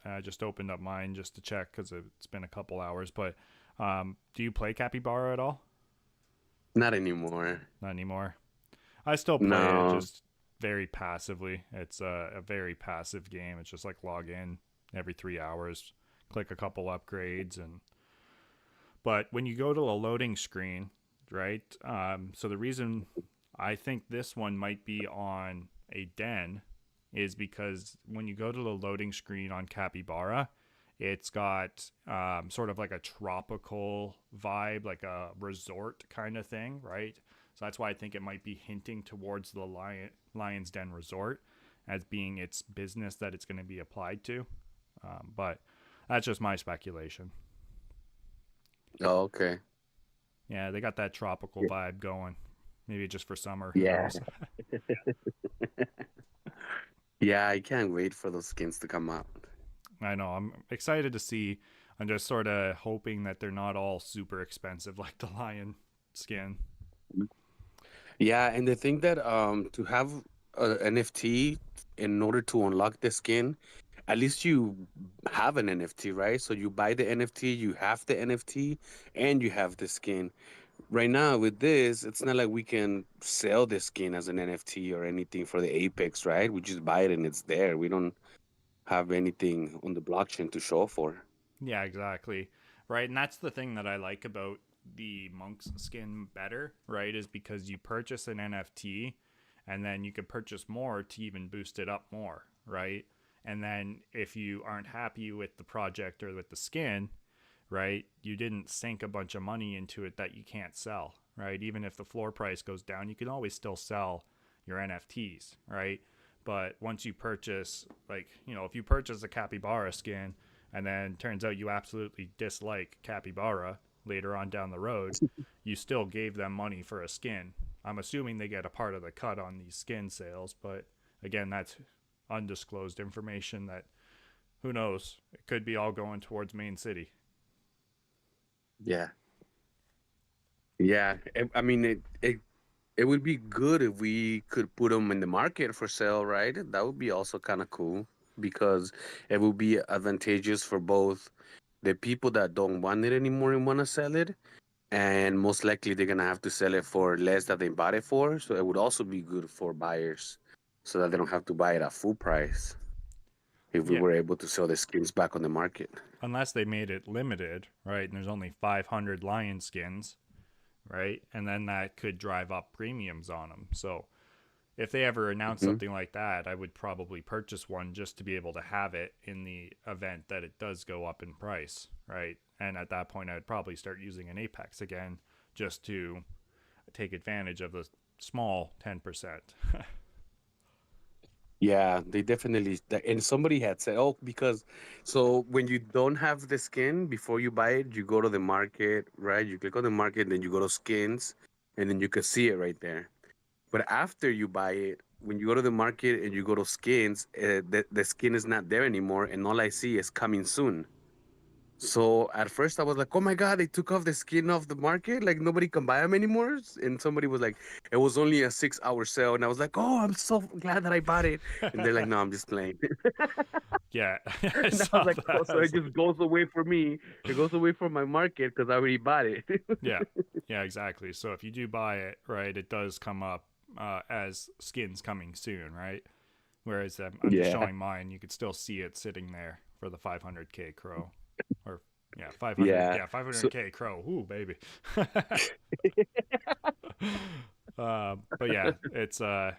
I just opened up mine just to check because it's been a couple hours. But do you play Capybara at all? Not anymore. Not anymore. I still play it, No. just very passively. It's a very passive game. It's just like log in every 3 hours, click a couple upgrades, and but when you go to a loading screen, right? So the reason I think this one might be on a den is because when you go to the loading screen on Capybara, it's got sort of like a tropical vibe, like a resort kind of thing, right? So that's why I think it might be hinting towards the Lion's Den Resort as being its business that it's going to be applied to. But that's just my speculation. Oh, okay. Yeah, they got that tropical vibe going. Maybe just for summer. Who Yeah. knows? Yeah, I can't wait for those skins to come out. I know. I'm excited to see. I'm just sort of hoping that they're not all super expensive like the lion skin. Yeah, and the thing that to have a NFT in order to unlock the skin, at least you have an NFT, right? So you buy the NFT, you have the NFT, and you have the skin. Right now with this, it's not like we can sell the skin as an NFT or anything for the Apex, right? We just buy it and it's there. We don't have anything on the blockchain to show for. Yeah, exactly. Right. And that's the thing that I like about the monk's skin better, right? Is because you purchase an NFT and then you can purchase more to even boost it up more, right? And then if you aren't happy with the project or with the skin, right, you didn't sink a bunch of money into it that you can't sell, right? Even if the floor price goes down, you can always still sell your NFTs, right? But once you purchase, like, if you purchase a capybara skin and then turns out you absolutely dislike capybara later on down the road, you still gave them money for a skin. I'm assuming they get a part of the cut on these skin sales, but again, that's undisclosed information that who knows? It could be all going towards Main City. Yeah. Yeah. I mean, it would be good if we could put them in the market for sale, right? That would be also kind of cool because it would be advantageous for both the people that don't want it anymore and want to sell it, and most likely they're gonna have to sell it for less than they bought it for. So it would also be good for buyers, so that they don't have to buy it at full price if we Yeah, were able to sell the skins back on the market. unless they made it limited, right? And there's only 500 lion skins, right? And then that could drive up premiums on them. So if they ever announce Hmm. something like that, I would probably purchase one just to be able to have it in the event that it does go up in price, right? And at that point, I'd probably start using an Apex again just to take advantage of the small 10%. Yeah, they definitely. And somebody had said, "Oh, because so when you don't have the skin before you buy it, you go to the market, right? You click on the market, then you go to skins, and then you can see it right there. But after you buy it, when you go to the market and you go to skins, the skin is not there anymore, and all I see is coming soon. So at first I was like, "Oh my God, they took off the skin off the market. Like nobody can buy them anymore." And somebody was like, "It was only a 6 hour sale," and I was like, "Oh, I'm so glad that I bought it." And they're like, "No, I'm just playing." Yeah, I And I was saw like, "Oh, that. I so it was like, just goes away for me. It goes away from my market because I already bought it." yeah, yeah, exactly. So if you do buy it, right, it does come up as skins coming soon, right? Whereas I'm just Yeah, showing mine, you could still see it sitting there for the 500k crow, or yeah, 500, yeah. yeah, So 500k crow. Ooh, baby. But yeah, it's a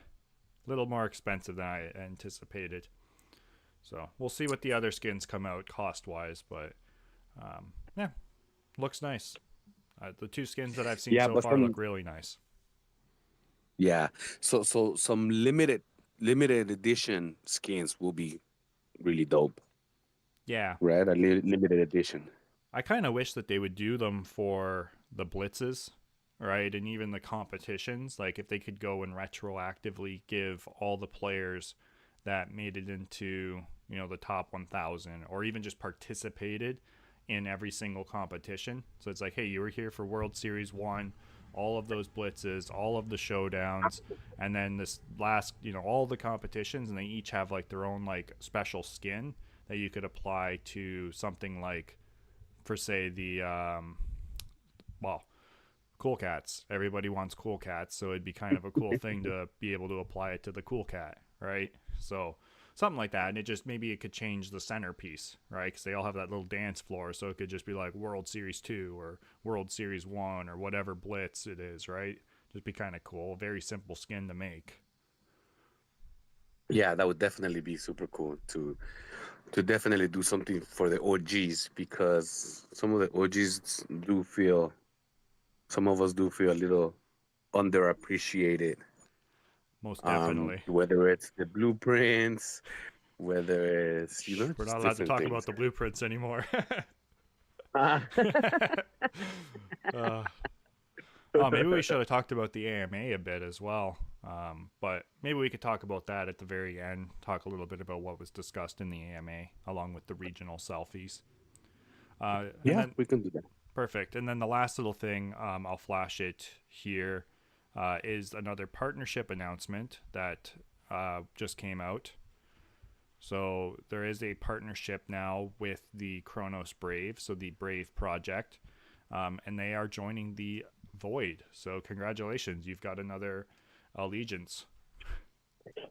little more expensive than I anticipated. So we'll see what the other skins come out cost wise, but yeah, looks nice. The two skins that I've seen yeah, so but far some look really nice. yeah, so some limited edition skins will be really dope, Yeah, right? A limited edition. I kind of wish that they would do them for the blitzes, right? And even the competitions. Like if they could go and retroactively give all the players that made it into, the top 1,000 or even just participated in every single competition. So it's like, hey, you were here for World Series 1, all of those blitzes, all of the showdowns, and then this last, all the competitions, and they each have like their own like special skin that you could apply to something like, for say the cool cats. Everybody wants cool cats, so it'd be kind of a cool thing to be able to apply it to the cool cat, right? So something like that, and maybe it could change the centerpiece, right? Because they all have that little dance floor, so it could just be like World Series 2 or World Series 1 or whatever blitz it is, right? Just be kind of cool. Very simple skin to make. Yeah, that would definitely be super cool to definitely do something for the OGs, because some of the OGs some of us do feel a little underappreciated. Most definitely. Whether it's the blueprints, whether it's We're just not allowed to different talk things. about the blueprints anymore. Maybe we should have talked about the AMA a bit as well. But maybe we could talk about that at the very end. Talk a little bit about what was discussed in the AMA along with the regional selfies. We can do that. Perfect. And then the last little thing, I'll flash it here, is another partnership announcement that just came out. So there is a partnership now with the Kronos Brave, so the Brave project, and they are joining the Void. So congratulations, you've got another allegiance.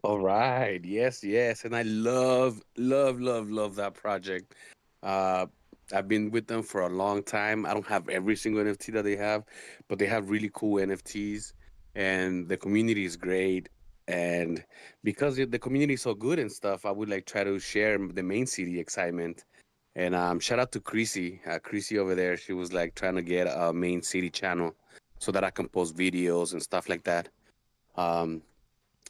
All right. Yes, yes. And I love, love, love, love that project. Uh, I've been with them for a long time. I don't have every single NFT that they have, but they have really cool NFTs, and the community is great. And because the community is so good and stuff, I would like try to share the main city excitement. And shout out to Creasy, Creasy over there. She was like trying to get a main city channel so that I can post videos and stuff like that. Um,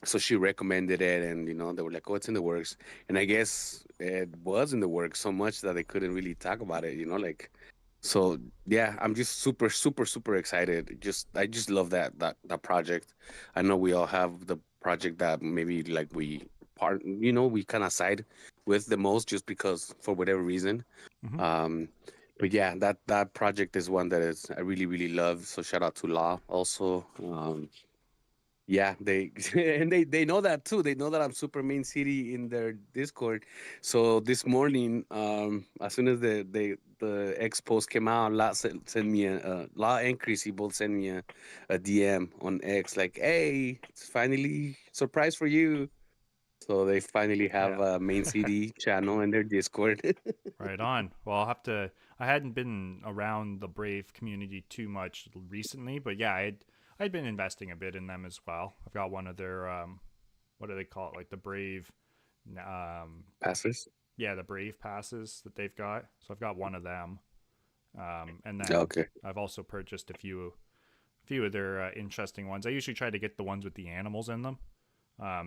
so she recommended it, and they were like, oh, it's in the works. And I guess it was in the works so much that they couldn't really talk about it, like. So yeah, I'm just super super super excited. I just love that project. I know we all have the project that maybe like we kind of side with the most, just because for whatever reason. Mm-hmm. But yeah, that project is one that is I really really love. So shout out to Law also. Yeah, they and they know that too. They know that I'm super main city in their Discord. So this morning, as soon as the X post came out, sent me Law and Chrissy both sent me a DM on X like, "Hey, it's finally surprise for you." So they finally have a main city channel in their Discord. Right on. Well, I hadn't been around the Brave community too much recently, but yeah, I'd been investing a bit in them as well. I've got one of their what do they call it? Like the Brave Passes. yeah, the Brave passes that they've got. So I've got one of them. And then Okay. I've also purchased a few of their interesting ones. I usually try to get the ones with the animals in them.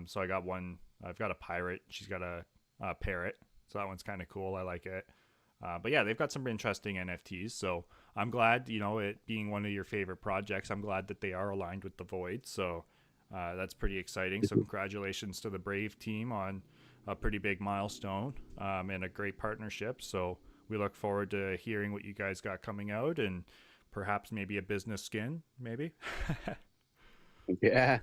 So I got one. I've got a pirate. She's got a parrot. So that one's kind of cool. I like it. But yeah, they've got some interesting NFTs. So I'm glad, it being one of your favorite projects, I'm glad that they are aligned with the Void. So that's pretty exciting. So congratulations to the Brave team on a pretty big milestone and a great partnership. So we look forward to hearing what you guys got coming out, and perhaps maybe a business skin, maybe. Yeah.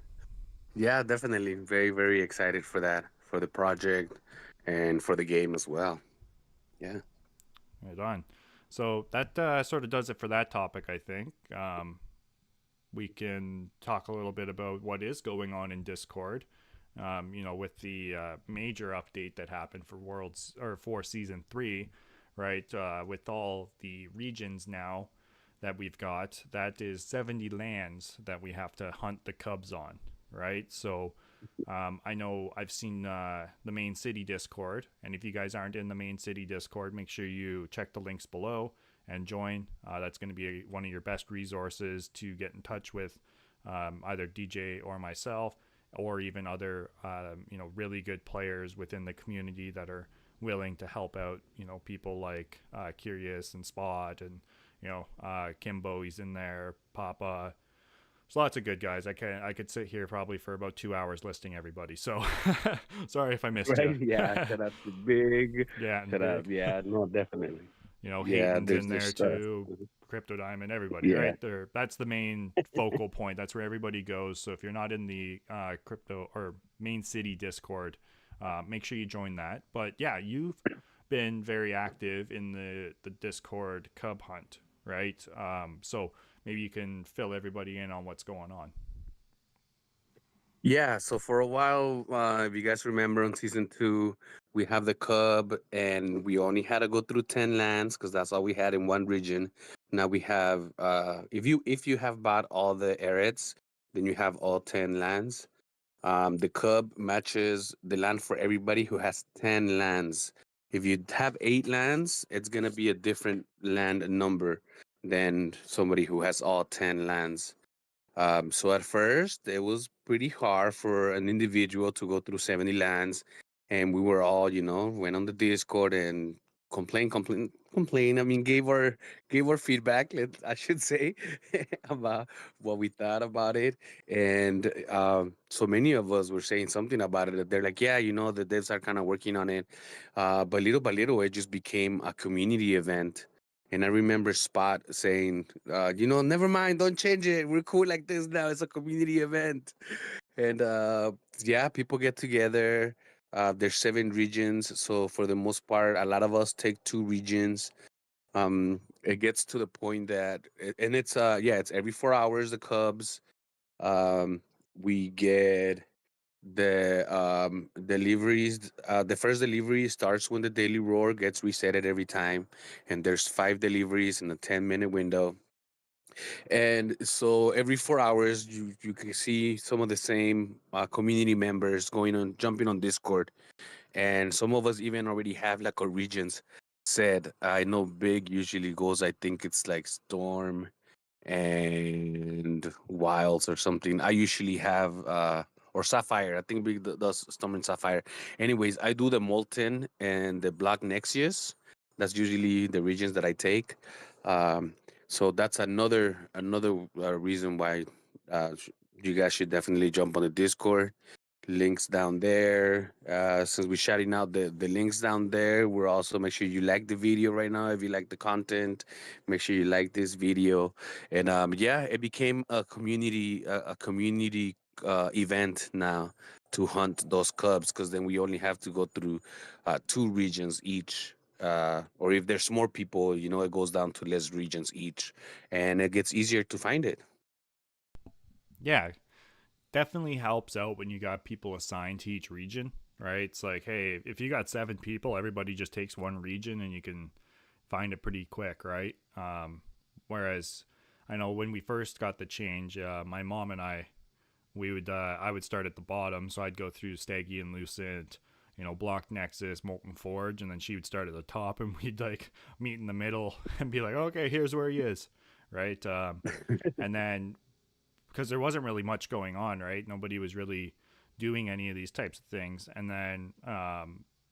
Yeah, definitely. Very, very excited for that, for the project and for the game as well. Yeah. Right on. So that sort of does it for that topic, I think. We can talk a little bit about what is going on in Discord. With the major update that happened for season 3, right? With all the regions now that we've got, that is 70 lands that we have to hunt the Cubs on, right? So I know I've seen the main city Discord, and if you guys aren't in the main city Discord, make sure you check the links below and join. That's going to be one of your best resources to get in touch with either DJ or myself, or even other really good players within the community that are willing to help out, people like Curious and Spot and Kimbo, he's in there, Papa. There's lots of good guys. I could sit here probably for about 2 hours listing everybody. So sorry if I missed you. Right? Yeah, shout out to Big. Yeah, and Shout out, Big. yeah, no, definitely. Yeah, Hayton's there's in there's there stuff. too. Crypto Diamond, everybody, Yeah. right there. That's the main focal point. That's where everybody goes. So if you're not in the crypto or main city Discord, make sure you join that. But yeah, you've been very active in the Discord Cub Hunt, right? So maybe you can fill everybody in on what's going on. Yeah, so for a while, if you guys remember on season 2, we have the Cub, and we only had to go through 10 lands because that's all we had in one region. Now we have, if you have bought all the Erets, then you have all 10 lands. The Cub matches the land for everybody who has 10 lands. If you have 8 lands, it's gonna be a different land number than somebody who has all 10 lands. So at first, it was pretty hard for an individual to go through 70 lands, and we were all, went on the Discord and complain. I mean, gave our feedback. I should say about what we thought about it, and so many of us were saying something about it. That they're like, yeah, the devs are kind of working on it, but little by little, it just became a community event. And I remember Spot saying, never mind, don't change it. We're cool like this now. It's a community event. And yeah, people get together. There's 7 regions. So for the most part, a lot of us take 2 regions. It gets to the point that, and it's every 4 hours, the Cubs. We get the deliveries. The first delivery starts when the daily roar gets resetted every time, and there's 5 deliveries in a 10-minute window. And so every 4 hours, you can see some of the same community members jumping on Discord, and some of us even already have like our regions set. I know Big usually goes, I think it's like Storm and Wilds or something. I usually have or Sapphire. I think Big does Storm and Sapphire. Anyways, I do the Molten and the Black Nexius. That's usually the regions that I take. Um, so that's another reason why you guys should definitely jump on the Discord. Links down there. Since we're shouting out the links down there, we're also make sure you like the video right now. If you like the content, make sure you like this video. And yeah, it became a community event now to hunt those cubs, because then we only have to go through 2 regions each. Or if there's more people, it goes down to less regions each, and it gets easier to find it. Yeah, definitely helps out when you got people assigned to each region, right? It's like, hey, if you got 7 people, everybody just takes one region and you can find it pretty quick, right? Whereas I know when we first got the change, my mom and I would start at the bottom, so I'd go through Staggy and Lucent, Block Nexus, Molten Forge, and then she would start at the top, and we'd like meet in the middle and be like, okay, here's where he is, right? And then because there wasn't really much going on, right? Nobody was really doing any of these types of things. And then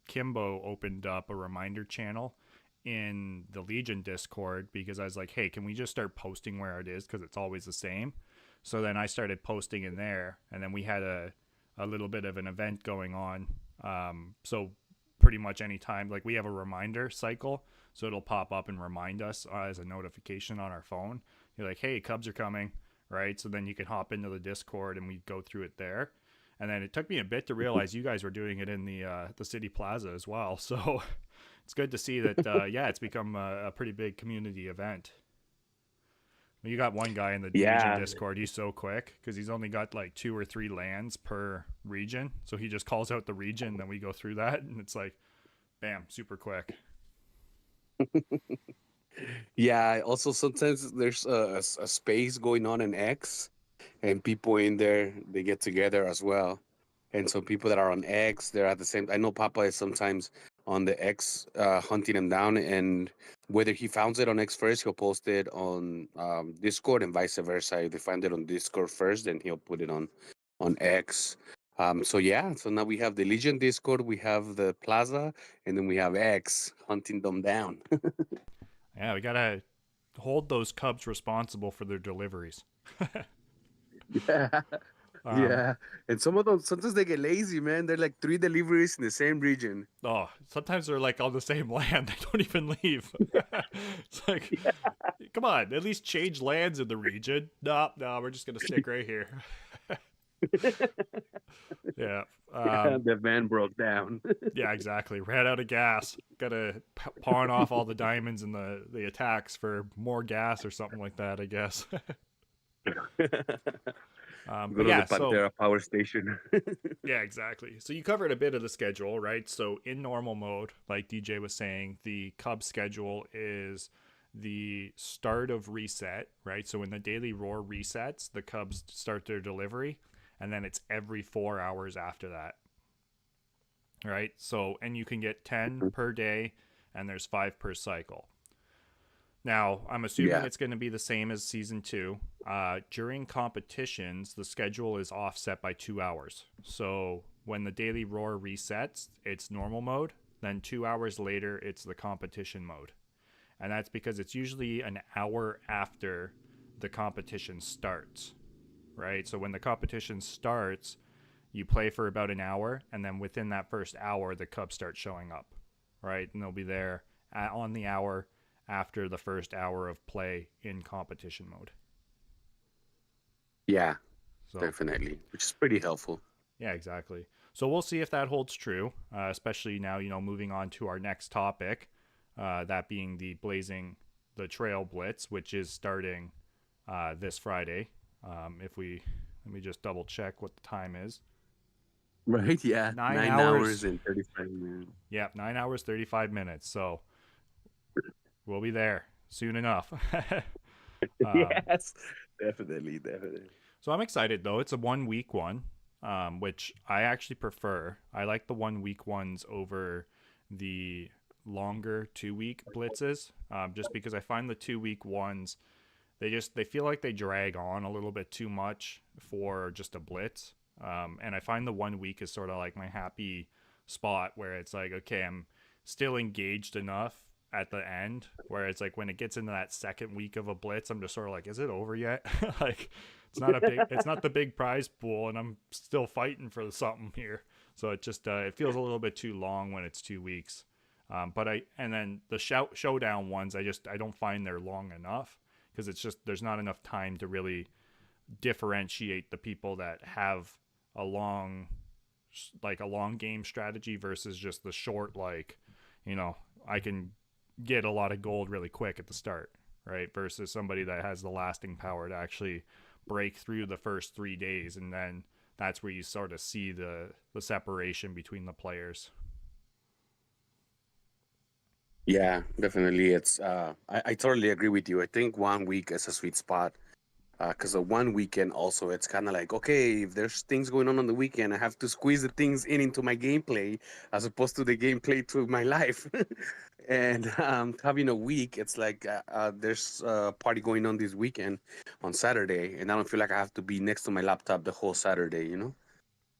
Kimbo opened up a reminder channel in the Legion Discord, because I was like, hey, can we just start posting where it is? Because it's always the same. So then I started posting in there, and then we had a little bit of an event going on. So pretty much anytime, like we have a reminder cycle, so it'll pop up and remind us as a notification on our phone. You're like, hey, Cubs are coming. Right, so then you can hop into the Discord and we go through it there. And then it took me a bit to realize you guys were doing it in the City Plaza as well. So it's good to see that. Yeah, it's become a pretty big community event. You got one guy in the Legion Discord. He's so quick because he's only got like 2 or 3 lands per region. So he just calls out the region, then we go through that, and it's like, bam, super quick. Yeah, also sometimes there's a space going on in X, and people in there, they get together as well. And so people that are on X, they're at the same. I know Papa is sometimes on the X hunting them down, and whether he finds it on X first, he'll post it on Discord, and vice versa. If they find it on Discord first, then he'll put it on X. So yeah, so now we have the Legion Discord, we have the Plaza, and then we have X hunting them down. Yeah, we gotta hold those Cubs responsible for their deliveries. Yeah. um, Yeah. And some of them sometimes they get lazy, man. They're like 3 deliveries in the same region. oh, sometimes they're like on the same land. They don't even leave. It's like, come on, at least change lands in the region. No, no, we're just gonna stick right here. Yeah. The van broke down. Yeah, exactly. Ran out of gas. Gotta pawn off all the diamonds and the attacks for more gas or something like that, I guess. Go But to yeah, the so Pantera power station. yeah, exactly. So you covered a bit of the schedule, right? So in normal mode, like DJ was saying, the Cubs schedule is the start of reset, right? So when the daily roar resets, the Cubs start their delivery, and then it's every 4 hours after that, right? So, and you can get 10 per day, and there's 5 per cycle. Now, I'm assuming Yeah. it's going to be the same as season 2. During competitions, the schedule is offset by 2 hours. So when the daily roar resets, it's normal mode. Then 2 hours later, it's the competition mode. And that's because it's usually an hour after the competition starts, right? So when the competition starts, you play for about an hour, and then within that first hour, the Cubs start showing up, right? And they'll be there on the hour after the first hour of play in competition mode. Yeah, So definitely, which is pretty helpful. yeah, exactly. So we'll see if that holds true, especially now, moving on to our next topic, that being the Trail Blitz, which is starting this Friday. Let me just double check what the time is. Right? Yeah. 9 9 hours. hours and 35 minutes. Yeah, 9 hours, 35 minutes. So we'll be there soon enough. Yes, definitely. So I'm excited though. It's a 1 week one, which I actually prefer. I like the 1 week ones over the longer 2 week blitzes, just because I find the 2 week ones they feel like they drag on a little bit too much for just a blitz. And I find the 1 week is sort of like my happy spot where it's like, okay, I'm still engaged enough at the end where it's like when it gets into that second week of a blitz, I'm just sort of like, is it over yet? Like it's not the big prize pool, and I'm still fighting for something here. So it just it feels a little bit too long when it's 2 weeks. And then the showdown ones, I don't find they're long enough because it's just there's not enough time to really differentiate the people that have a long game strategy versus just the short, I can get a lot of gold really quick at the start, right? Versus somebody that has the lasting power to actually break through the first 3 days, and then that's where you sort of see the separation between the players. Yeah, definitely. It's I totally agree with you. I think 1 week is a sweet spot. Because the one weekend also, it's kind of like, okay, if there's things going on the weekend, I have to squeeze the things into my gameplay as opposed to the gameplay to my life. And having a week, it's like there's a party going on this weekend on Saturday, and I don't feel like I have to be next to my laptop the whole Saturday, you know?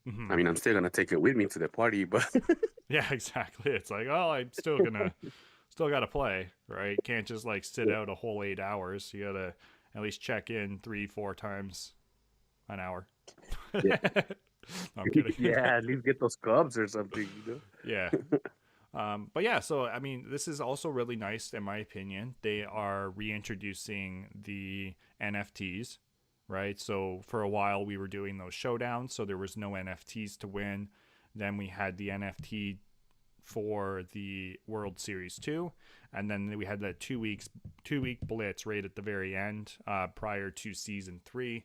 Mm-hmm. I mean, I'm still going to take it with me to the party, but... Yeah, exactly. It's like, oh, I'm still got to play, right? Can't just sit out a whole 8 hours. You got to at least check in 3-4 times an hour. Yeah. No, I'm kidding. Yeah, at least get those Cubs or something, you know? Yeah. But yeah, so I mean, this is also really nice in my opinion. They are reintroducing the NFTs, right? So for a while we were doing those showdowns, so there was no NFTs to win. Then we had the NFT for the World Series 2, and then we had that 2 week blitz right at the very end, prior to season 3.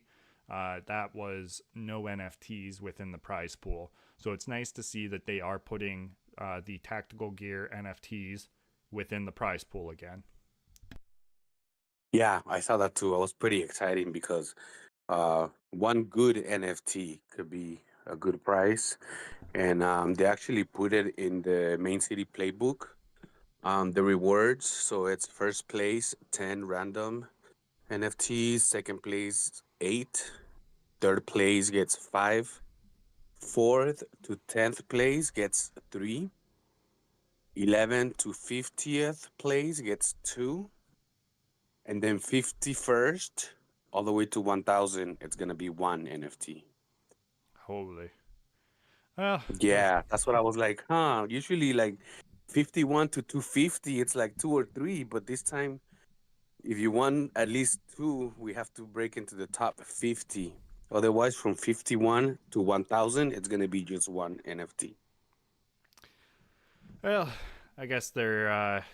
That was no NFTs within the prize pool. So it's nice to see that they are putting the tactical gear NFTs within the prize pool again. Yeah, I saw that too. I was pretty exciting because one good NFT could be a good price. And they actually put it in the main city playbook. The rewards, so it's first place 10 random NFTs, second place 8, third place gets 5, 4th to 10th place gets 3. 11th to 50th place gets 2. And then 51st all the way to 1000, it's going to be 1 NFT. Holy. Well, Yeah, that's what I was like, huh? Usually, like 51 to 250, it's like 2 or 3. But this time, if you want at least 2, we have to break into the top 50. Otherwise, from 51 to 1000, it's going to be just 1 NFT. well, I guess they're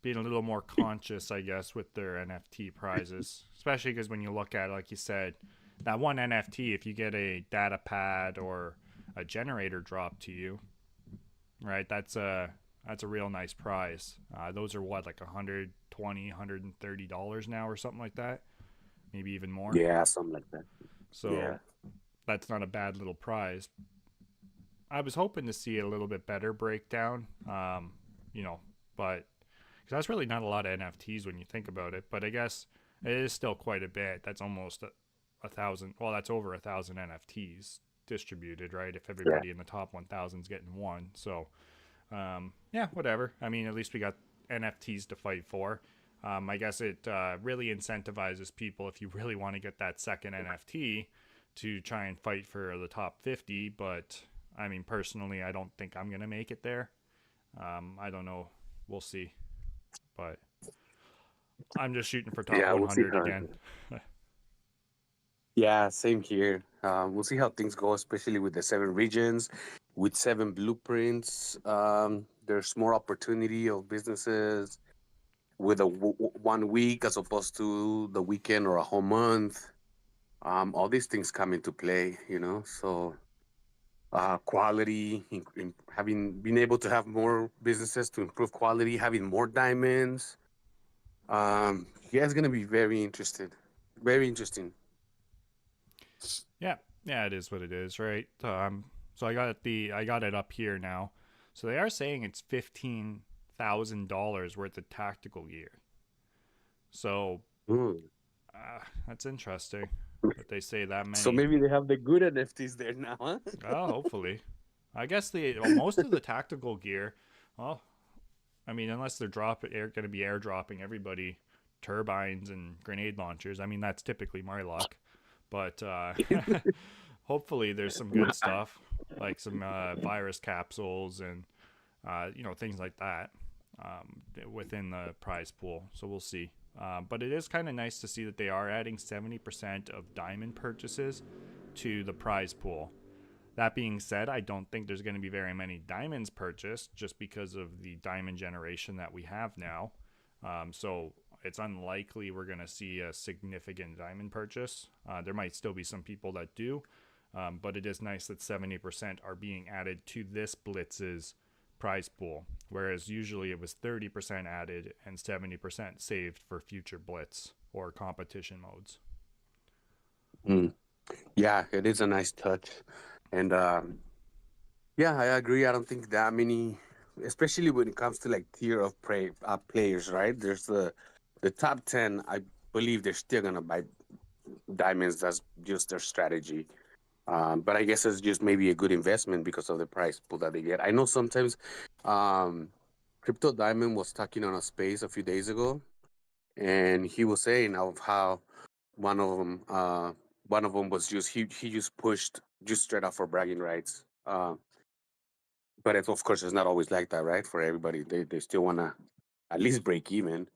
being a little more conscious, I guess, with their NFT prizes, especially because when you look at it, like you said, that one NFT, if you get a data pad or a generator drop to you, right? That's a real nice prize. Those are what, like $120, $130 now or something like that, maybe even more. Yeah, something like that. So Yeah. that's not a bad little prize. I was hoping to see a little bit better breakdown, but because that's really not a lot of NFTs when you think about it. But I guess it is still quite a bit. That's almost a thousand. Well, that's over 1,000 NFTs distributed, right? If everybody in the top 1,000 is getting one. So, yeah, whatever. I mean, at least we got NFTs to fight for. I guess it really incentivizes people if you really want to get that second NFT to try and fight for the top 50. But I mean, personally, I don't think I'm going to make it there. I don't know. We'll see. But I'm just shooting for top Yeah, we'll see 100 how again. Yeah, same here. We'll see how things go, especially with the 7 regions, with 7 blueprints. There's more opportunity of businesses with a 1 week as opposed to the weekend or a whole month. All these things come into play, So quality, having been able to have more businesses to improve quality, having more diamonds. Yeah, it's gonna be very interested, very interesting. Yeah, yeah, it is what it is, right? So I got it up here now. So they are saying it's $15,000 worth of tactical gear. So Mm. that's interesting that they say that So many. maybe they have the good NFTs there now, huh? Oh, hopefully. I guess most of the tactical gear. Well, I mean, unless they're going to be airdropping everybody turbines and grenade launchers. I mean, that's typically my luck. But hopefully, there's some good stuff like some virus capsules and things like that within the prize pool. So we'll see. But it is kind of nice to see that they are adding 70% of diamond purchases to the prize pool. That being said, I don't think there's going to be very many diamonds purchased just because of the diamond generation that we have now. So it's unlikely we're going to see a significant diamond purchase. There might still be some people that do, but it is nice that 70% are being added to this Blitz's prize pool, whereas usually it was 30% added and 70% saved for future Blitz or competition modes. Mm. Yeah, it is a nice touch. And yeah, I agree. I don't think that many, especially when it comes to like tier of players, right? There's the top 10, I believe they're still going to buy diamonds. That's just their strategy. But I guess it's just maybe a good investment because of the price pool that they get. I know sometimes Crypto Diamond was talking on a space a few days ago, and he was saying of how one of them was just he just pushed just straight up for bragging rights. But it's, of course, it's not always like that, right? For everybody, they still wanna at least break even.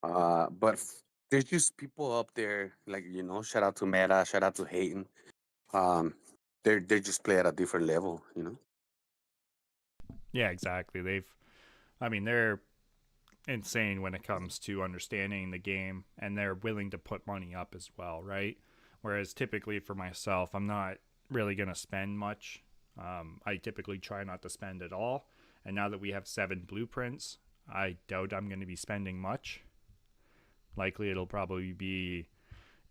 But there's just people up there, like, shout out to Meta, shout out to Hayden. Um, they just play at a different level. Yeah, exactly. They're insane when it comes to understanding the game, and they're willing to put money up as well, right? Whereas typically for myself, I'm not really going to spend much. I typically try not to spend at all. And now that we have 7 blueprints, I doubt I'm going to be spending much. Likely it'll probably be,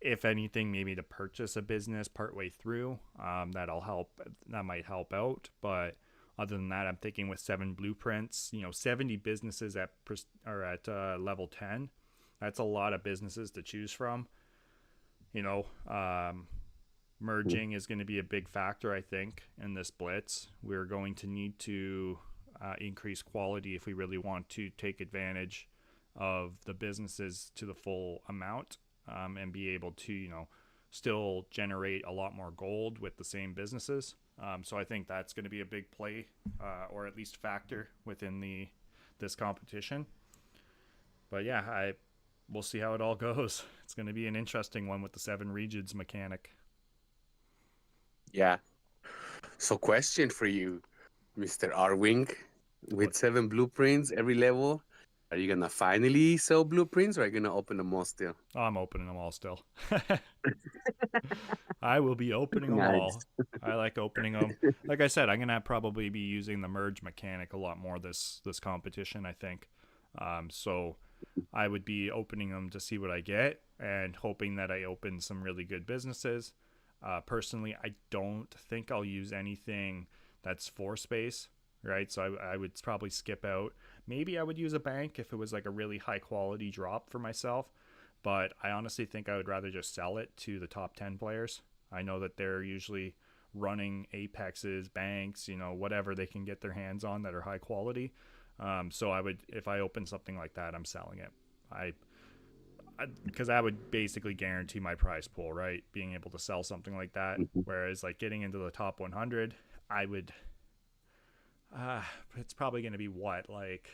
if anything, maybe to purchase a business partway through. That might help out. But other than that, I'm thinking with 7 blueprints, 70 businesses are at level 10. That's a lot of businesses to choose from. merging is going to be a big factor, I think, in this blitz. We're going to need to increase quality if we really want to take advantage of the businesses to the full amount, and be able to, still generate a lot more gold with the same businesses. So I think that's going to be a big play, or at least factor within this competition. But yeah, we'll see how it all goes. It's going to be an interesting one with the 7 regions mechanic. Yeah. So, question for you, Mr. Arwing. With What? 7 blueprints every level, are you gonna finally sell blueprints, or are you gonna open them all still? Oh, I'm opening them all still. I will be opening them Nice. all. I like opening them. Like I said, I'm gonna probably be using the merge mechanic a lot more this competition, I think. So I would be opening them to see what I get and hoping that I open some really good businesses. Personally, I don't think I'll use anything that's 4 space, right? So I would probably skip out. Maybe I would use a bank if it was like a really high quality drop for myself. But I honestly think I would rather just sell it to the top 10 players. I know that they're usually running Apexes, banks, whatever they can get their hands on that are high quality. So I would, if I open something like that, I'm selling it. Because that would basically guarantee my prize pool, right? Being able to sell something like that. Whereas like getting into the top 100, I would, it's probably going to be what? Like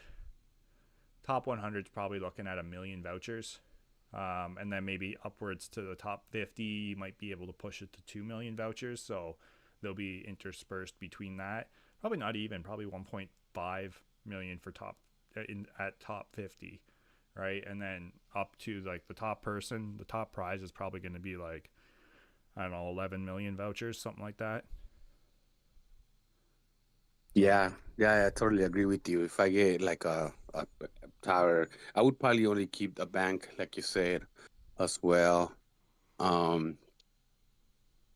top 100 is probably looking at 1 million vouchers. And then maybe upwards to the top 50, you might be able to push it to 2 million vouchers. So they'll be interspersed between that. Probably not even, probably 1.5 million for at top 50, right? And then up to like the top person, the top prize is probably going to be like, I don't know, 11 million vouchers, something like that. Yeah, I totally agree with you. If I get like a tower, I would probably only keep the bank, like you said, as well. Um,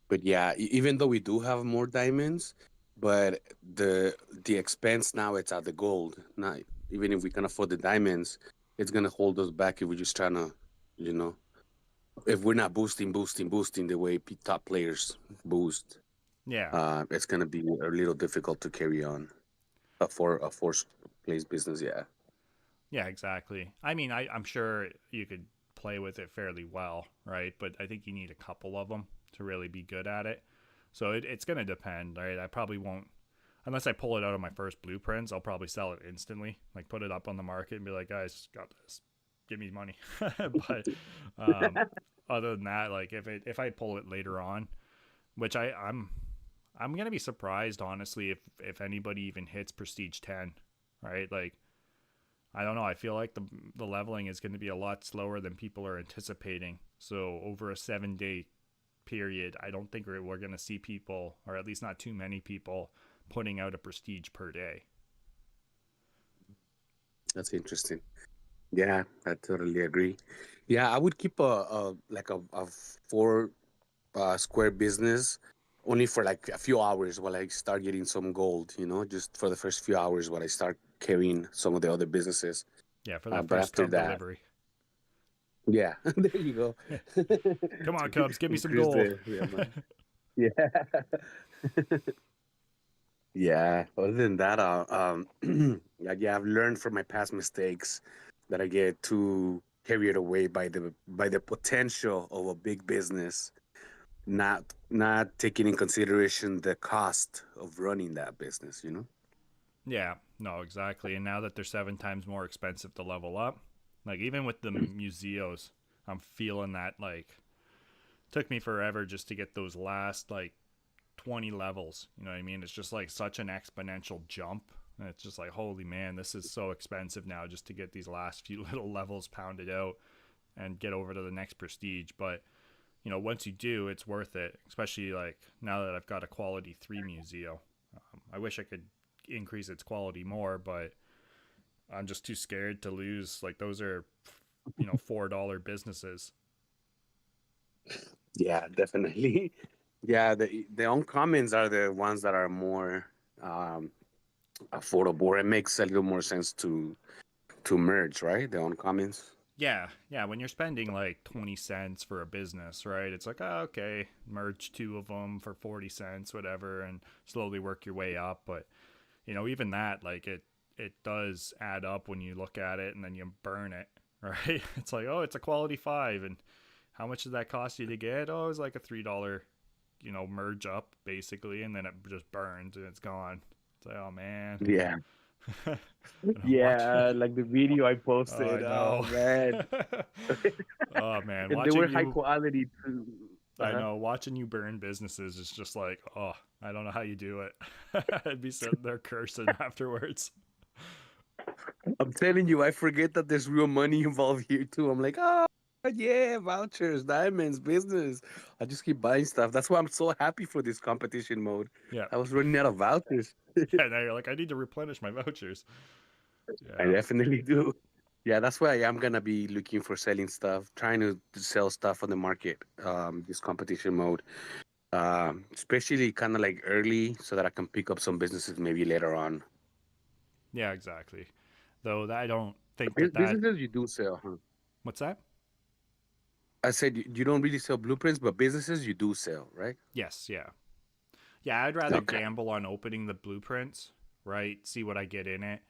but yeah, even though we do have more diamonds, but the expense now it's at the gold. Not even if we can afford the diamonds, it's gonna hold us back if we're just trying to, you know, if we're not boosting the way top players boost. Yeah. It's gonna be a little difficult to carry on a force place business. Yeah. Yeah, exactly. I mean, I'm sure you could play with it fairly well, right? But I think you need a couple of them to really be good at it. So it's going to depend, right? I probably won't, unless I pull it out of my first blueprints, I'll probably sell it instantly. Like put it up on the market and be like, guys, got this. Give me money. But other than that, like if I pull it later on, which I'm going to be surprised, honestly, if anybody even hits Prestige 10, right? Like, I don't know. I feel like the leveling is going to be a lot slower than people are anticipating. So over a 7-day period, I don't think we're going to see people, or at least not too many people, putting out a prestige per day. That's interesting. Yeah, I totally agree. Yeah, I would keep a 4 square business only for like a few hours while I start getting some gold. Just for the first few hours while I start carrying some of the other businesses. Yeah, for that but first after Cub that, delivery. Yeah, there you go. Come on, Cubs, give me some Increase gold. Yeah. Yeah. Other than that, yeah, I've learned from my past mistakes that I get too carried away by the potential of a big business, not taking in consideration the cost of running that business. Yeah, no, exactly. And now that they're 7 times more expensive to level up, like even with the museos, I'm feeling that like took me forever just to get those last like 20 levels. You know what I mean? It's just like such an exponential jump. And it's just like, holy man, this is so expensive now just to get these last few little levels pounded out and get over to the next prestige. But once you do, it's worth it, especially like now that I've got a quality 3 museo. I wish I could increase its quality more, but I'm just too scared to lose. Like those are, $4 businesses. Yeah, definitely. Yeah, the uncommons are the ones that are more affordable. It makes a little more sense to merge, right? The uncommons. Yeah, yeah. When you're spending like 20 cents for a business, right? It's like, oh, okay, merge two of them for 40 cents, whatever, and slowly work your way up. But even that, like it does add up when you look at it, and then you burn it, right? It's like, oh, it's a quality 5, and how much did that cost you to get? Oh, it was like a $3, merge up basically, and then it just burns and it's gone. It's like, oh man. Yeah. Watch. Yeah, like the video I Oh, I posted. Oh know. man. Oh man, And they were watching high you. quality too. I Uh-huh. know, watching you burn businesses is just like, oh, I don't know how you do it. I'd be sitting there cursing afterwards. I'm telling you, I forget that there's real money involved here too. I'm like, oh yeah, vouchers, diamonds, business. I just keep buying stuff. That's why I'm so happy for this competition mode. Yeah. I was running out of vouchers. Yeah, now you're like, I need to replenish my vouchers. I Yeah. definitely do. Yeah, that's why I'm gonna be looking for selling stuff, trying to sell stuff on the market. This competition mode, especially kind of like early, so that I can pick up some businesses maybe later on. Yeah, exactly. Though I don't think that. Businesses you do sell, huh? What's that? I said you don't really sell blueprints, but businesses you do sell, right? Yes, yeah. Yeah, I'd rather Okay. gamble on opening the blueprints, right? See what I get in it.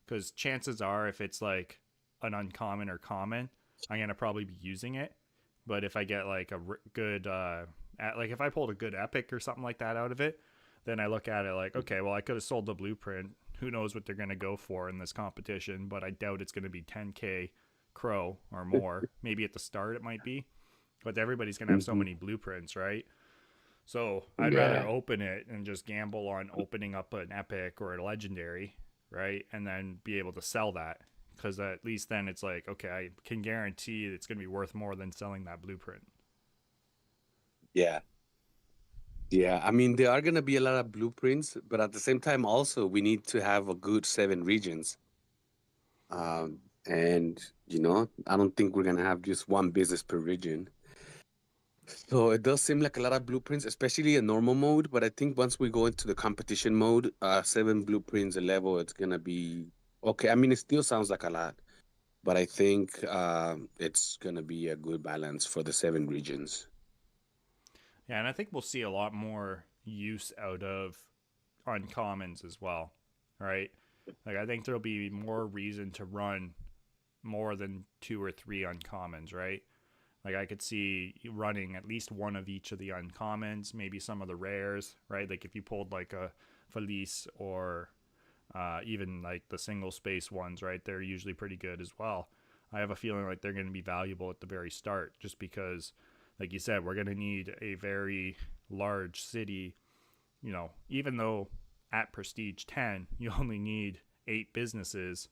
Because chances are, if it's like an uncommon or common, I'm going to probably be using it. But if I get like a good, like if I pulled a good epic or something like that out of it, then I look at it like, okay, well, I could have sold the blueprint. Who knows what they're going to go for in this competition, but I doubt it's going to be 10K crow or more. Maybe at the start it might be, but everybody's going to have so Mhm. many blueprints, right? So I'd rather Yeah. open it and just gamble on opening up an epic or a legendary, right? And then be able to sell that. Because at least then it's like, okay, I can guarantee it's going to be worth more than selling that blueprint. Yeah. Yeah. I mean, there are gonna be a lot of blueprints, but at the same time, also we need to have a good 7 regions. And I don't think we're gonna have just one business per region. So it does seem like a lot of blueprints, especially in normal mode. But I think once we go into the competition mode, 7 blueprints a level, it's gonna be okay. I mean, it still sounds like a lot, but I think it's gonna be a good balance for the 7 regions. Yeah, and I think we'll see a lot more use out of uncommons as well, right? Like, I think there'll be more reason to run more than 2 or 3 uncommons, right? Like I could see running at least one of each of the uncommons, maybe some of the rares, right? Like if you pulled like a Felice or even like the single space ones, right? They're usually pretty good as well. I have a feeling like they're going to be valuable at the very start, just because, like you said, we're going to need a very large city. Even though at Prestige 10 you only need 8 businesses,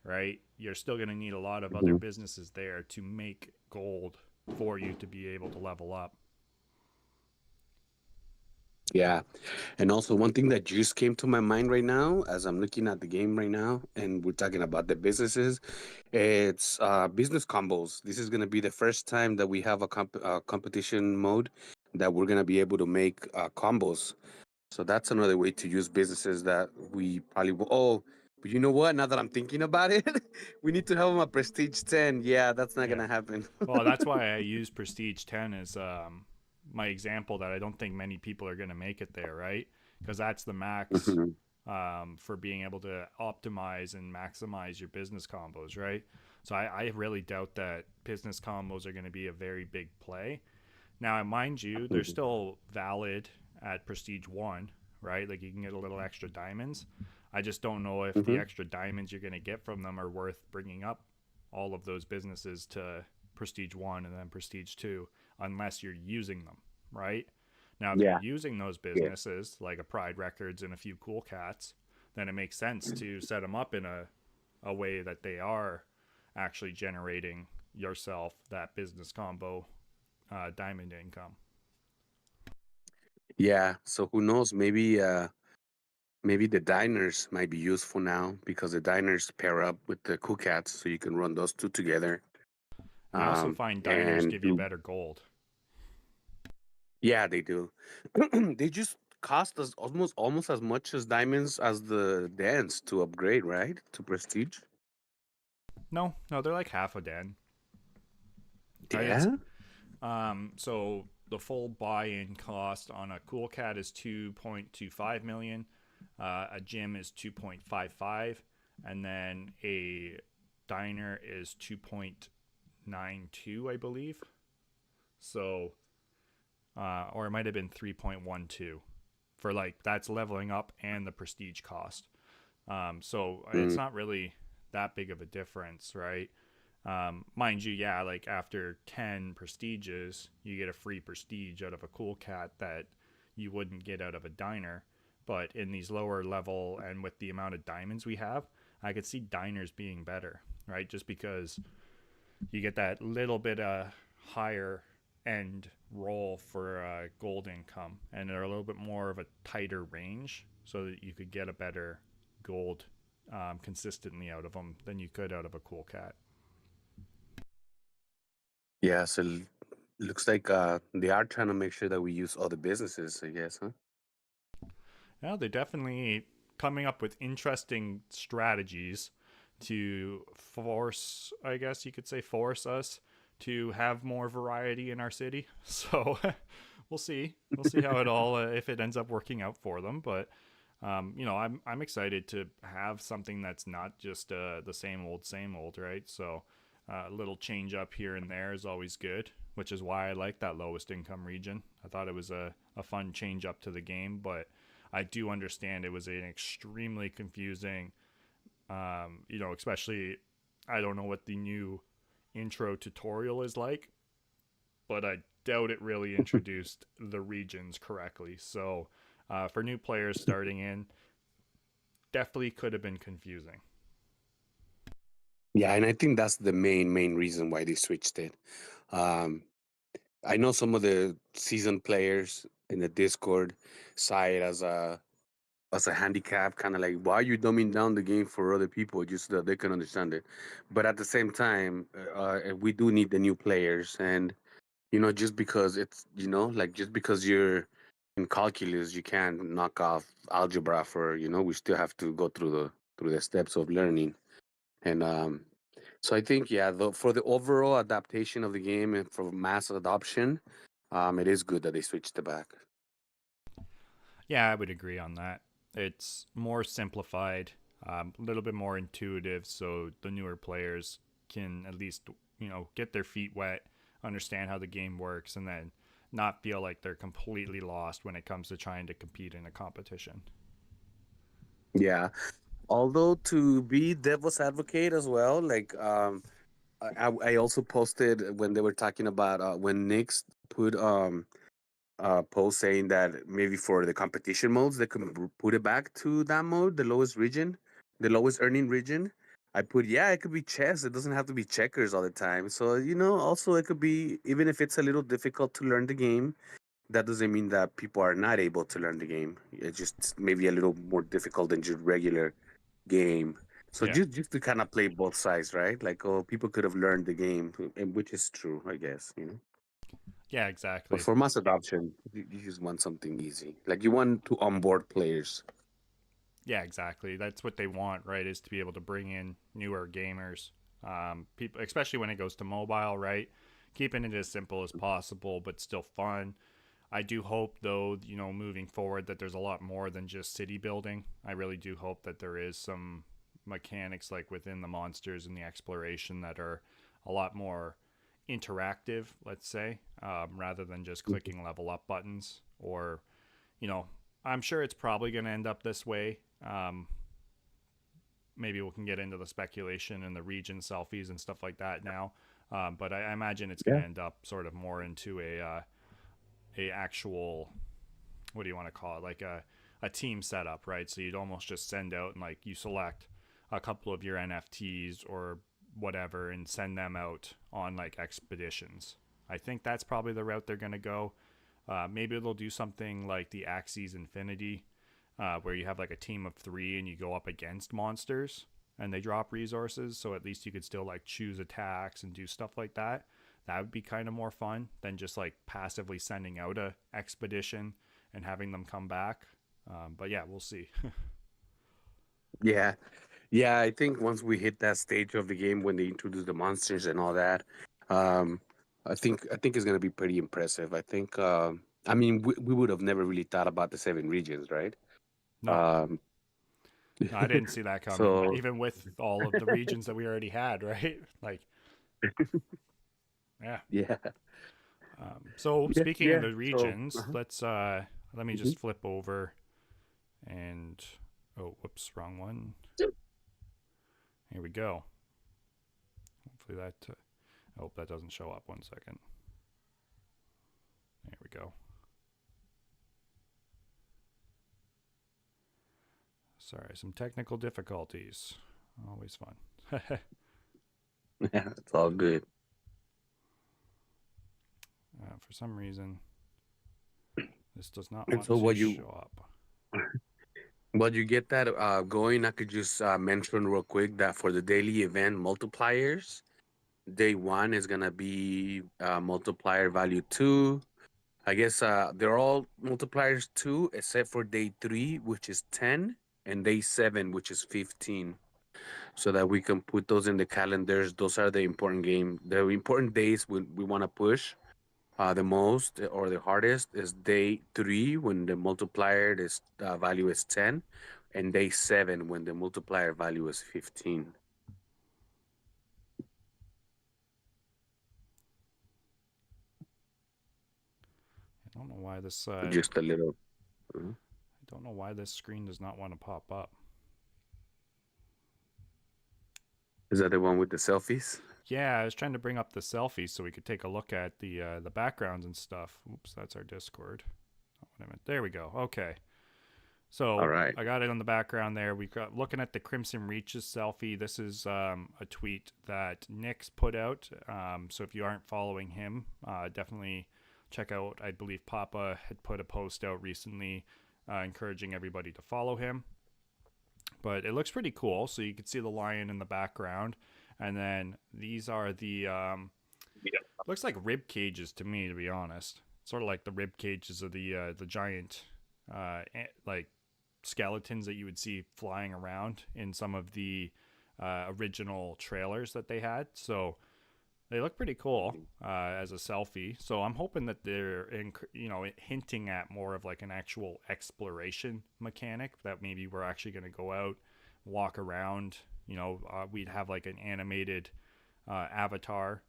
right? You're still going to need a lot of other Mhm. businesses there to make gold for you to be able to level up. Yeah. And also, one thing that just came to my mind right now, as I'm looking at the game right now, and we're talking about the businesses, it's business combos. This is going to be the first time that we have a competition mode that we're going to be able to make combos. So that's another way to use businesses that we probably will. Oh, but you know what? Now that I'm thinking about it, we need to have them at Prestige 10. Yeah, that's not going Yeah. to happen. Well, that's why I use Prestige 10 as my example that I don't think many people are going to make it there, right? Because that's the max Mhm. for being able to optimize and maximize your business combos, right? So I really doubt that business combos are going to be a very big play. Now, mind you, they're Mhm. still valid at Prestige 1, right? Like you can get a little extra diamonds. I just don't know if the Mhm. extra diamonds you're going to get from them are worth bringing up all of those businesses to Prestige 1 and then Prestige 2 unless you're using them, right? Now, if you're Yeah. using those Yeah. businesses like a Pride Records and a few Cool Cats, then it makes sense to set them up in a way that they are actually generating yourself that business combo diamond income. Yeah. So who knows? Maybe the diners might be useful now because the diners pair up with the cool cats, so you can run those two together. I also find diners And give you do better gold. Yeah, they do. They just cost us almost as much as diamonds as the dance to upgrade, right? To prestige. No, they're like half a den. Right? Yeah. So the full buy-in cost on a cool cat is 2.25 million. A gym is 2.55, and then a diner is 2.92, I believe. So, or it might have been 3.12 for like that's leveling up and the prestige cost. So it's not really that big of a difference, right? Mind you, yeah, like after 10 prestiges, you get a free prestige out of a cool cat that you wouldn't get out of a diner. But in these lower level and with the amount of diamonds we have, I could see diners being better, right? Just because you get that little bit higher end roll for gold income, and they're a little bit more of a tighter range, so that you could get a better gold consistently out of them than you could out of a cool cat. Yeah. So looks like they are trying to make sure that we use other businesses, I guess, huh? Yeah, they're definitely coming up with interesting strategies to force, I guess you could say, force us to have more variety in our city. So we'll see. We'll see how it all, if it ends up working out for them. But I'm excited to have something that's not just the same old, right? So a little change up here and there is always good, which is why I like that lowest income region. I thought it was a fun change up to the game, but I do understand it was an extremely confusing, especially I don't know what the new intro tutorial is like, but I doubt it really introduced the regions correctly. So for new players starting in, definitely could have been confusing. Yeah, and I think that's the main reason why they switched it. Um, I know some of the seasoned players in the Discord saw it as a handicap, kind of like, why are you dumbing down the game for other people just so that they can understand it? But at the same time, we do need the new players, and just because it's like just because you're in calculus, you can't knock off algebra for we still have to go through the steps of learning, and so I think yeah, for the overall adaptation of the game and for mass adoption, it is good that they switched it back. Yeah, I would agree on that. It's more simplified, a little bit more intuitive, so the newer players can at least get their feet wet, understand how the game works, and then not feel like they're completely lost when it comes to trying to compete in a competition. Yeah. Although to be devil's advocate as well, like I also posted when they were talking about when Nix put post saying that maybe for the competition modes they could put it back to that mode, the lowest region, the lowest earning region. I put yeah, it could be chess. It doesn't have to be checkers all the time. So also it could be even if it's a little difficult to learn the game. That doesn't mean that people are not able to learn the game. It's just maybe a little more difficult than just regular game. So Yeah. just to kind of play both sides, right? Like, oh, people could have learned the game, and which is true, I guess. Yeah, But exactly. for mass adoption, you just want something easy. Like you want to onboard players. Yeah, exactly. That's what they want, right? Is to be able to bring in newer gamers, people, especially when it goes to mobile, right? Keeping it as simple as possible, but still fun. I do hope, though, moving forward, that there's a lot more than just city building. I really do hope that there is some mechanics like within the monsters and the exploration that are a lot more interactive, let's say, rather than just clicking level up buttons. Or, you know, I'm sure it's probably going to end up this way. Maybe we can get into the speculation and the region selfies and stuff like that now. But I imagine it's going to end up sort of more into a actual, what do you want to call it, like a team setup, right? So you'd almost just send out and like you select a couple of your NFTs or whatever and send them out on like expeditions. I think that's probably the route they're going to go. Maybe they'll do something like the Axes Infinity, where you have like a team of 3 and you go up against monsters and they drop resources. So at least you could still like choose attacks and do stuff like that. That would be kind of more fun than just like passively sending out a expedition and having them come back. But yeah, we'll see. Yeah, Yeah, I think once we hit that stage of the game when they introduce the monsters and all that, um, I think it's gonna be pretty impressive. I think, I mean, we would have never really thought about the 7 regions, right? No, Um, no, I didn't see that coming. so Even with all of the regions that we already had, right? Like, yeah. yeah, So yeah, speaking of yeah. the So regions, let me mhm. just flip over and oh, whoops, wrong one. Here we go. Hopefully that. I hope that doesn't show up. 1 second. There we go. Sorry, some technical difficulties. Always fun. Yeah, it's all good. For some reason, this does not And want so to show up. while you get that going, I could just mention real quick that for the daily event multipliers, day one is gonna be multiplier value 2. I guess they're all multipliers 2, except for day 3, which is 10, and day 7, which is 15, so that we can put those in the calendars. Those are the important days we want to push. The most or the hardest is day 3 when the multiplier value is 10, and day 7 when the multiplier value is 15. I don't know why this. Just a little. I don't know why this screen does not want to pop up. Is that the one with the selfies? Yeah, I was trying to bring up the selfies so we could take a look at the backgrounds and stuff. Oops, that's our Discord. Oh, wait a minute. There we go. Okay. All So right. I got it on the background there. We got looking at the Crimson Reaches selfie. This is a tweet that Nick's put out. So if you aren't following him, definitely check out. I believe Papa had put a post out recently encouraging everybody to follow him. But it looks pretty cool. So you can see the lion in the background, and then these are the looks like rib cages to me, to be honest. Sort of like the rib cages of the giant like skeletons that you would see flying around in some of the original trailers that they had. So they look pretty cool as a selfie. So I'm hoping that they're hinting at more of like an actual exploration mechanic, that maybe we're actually going to go out, walk around. We'd have like an animated avatar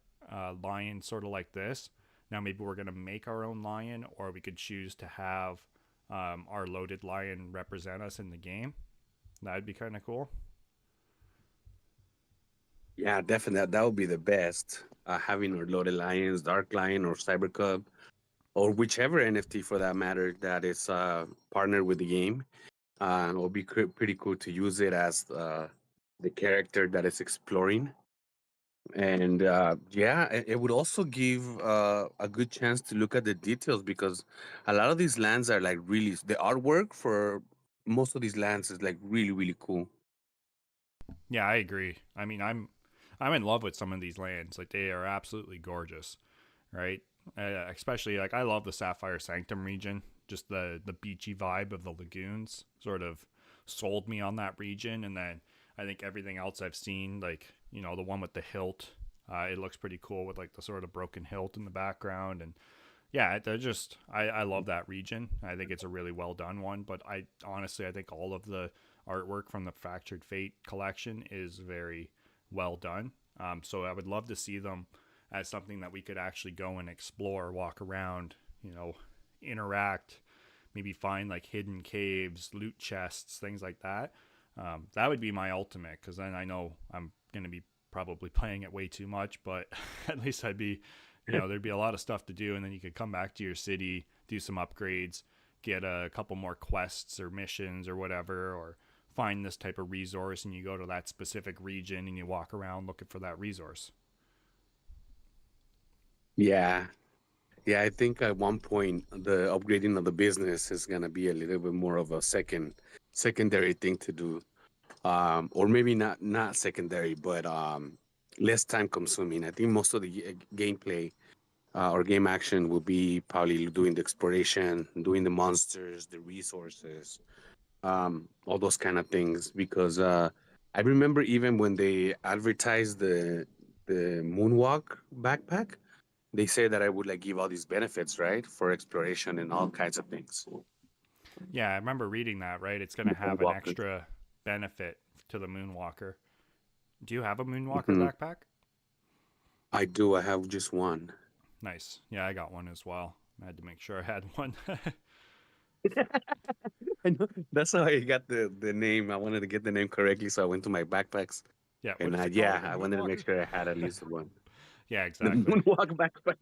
lion, sort of like this. Now maybe we're going to make our own lion, or we could choose to have our loaded lion represent us in the game. That'd be kind of cool. Yeah, definitely. That would be the best. Having our loaded lions, dark lion, or cyber cub, or whichever NFT for that matter that is partnered with the game. It will be pretty cool to use it as the character that is exploring. And yeah, it would also give a good chance to look at the details, because a lot of these lands are like really, the artwork for most of these lands is like really, really cool. Yeah, I agree. I mean, I'm in love with some of these lands. Like, they are absolutely gorgeous, right? Especially like I love the Sapphire Sanctum region. Just the beachy vibe of the lagoons sort of sold me on that region. And then I think everything else I've seen, like the one with the hilt, it looks pretty cool with like the sort of broken hilt in the background. And yeah, they're just I love that region. I think it's a really well done one. But I honestly, I think all of the artwork from the Fractured Fate collection is very well done. So I would love to see them as something that we could actually go and explore, walk around, interact, maybe find like hidden caves, loot chests, things like that. That would be my ultimate, because then I know I'm going to be probably playing it way too much, but at least I'd be, there'd be a lot of stuff to do, and then you could come back to your city, do some upgrades, get a couple more quests or missions or whatever, or find this type of resource, and you go to that specific region and you walk around looking for that resource. Yeah. Yeah, I think at one point the upgrading of the business is gonna be a little bit more of a secondary thing to do. Or maybe not secondary, but less time consuming. I think most of the gameplay or game action will be probably doing the exploration, doing the monsters, the resources, all those kind of things. Because I remember even when they advertised the moonwalk backpack, they say that I would like give all these benefits, right, for exploration and all kinds of things. Yeah, I remember reading that, right? It's going to have an Moonwalker. extra benefit to the Moonwalker. Do you have a Moonwalker Mhm. backpack? I do. I have just one. Nice. Yeah, I got one as well. I had to make sure I had one. I know. That's how I got the name. I wanted to get the name correctly, so I went to my backpacks, Yeah, what and is it called? yeah, The I wanted to make Moonwalker? sure I had at least one. Yeah, The exactly. moonwalk backpack.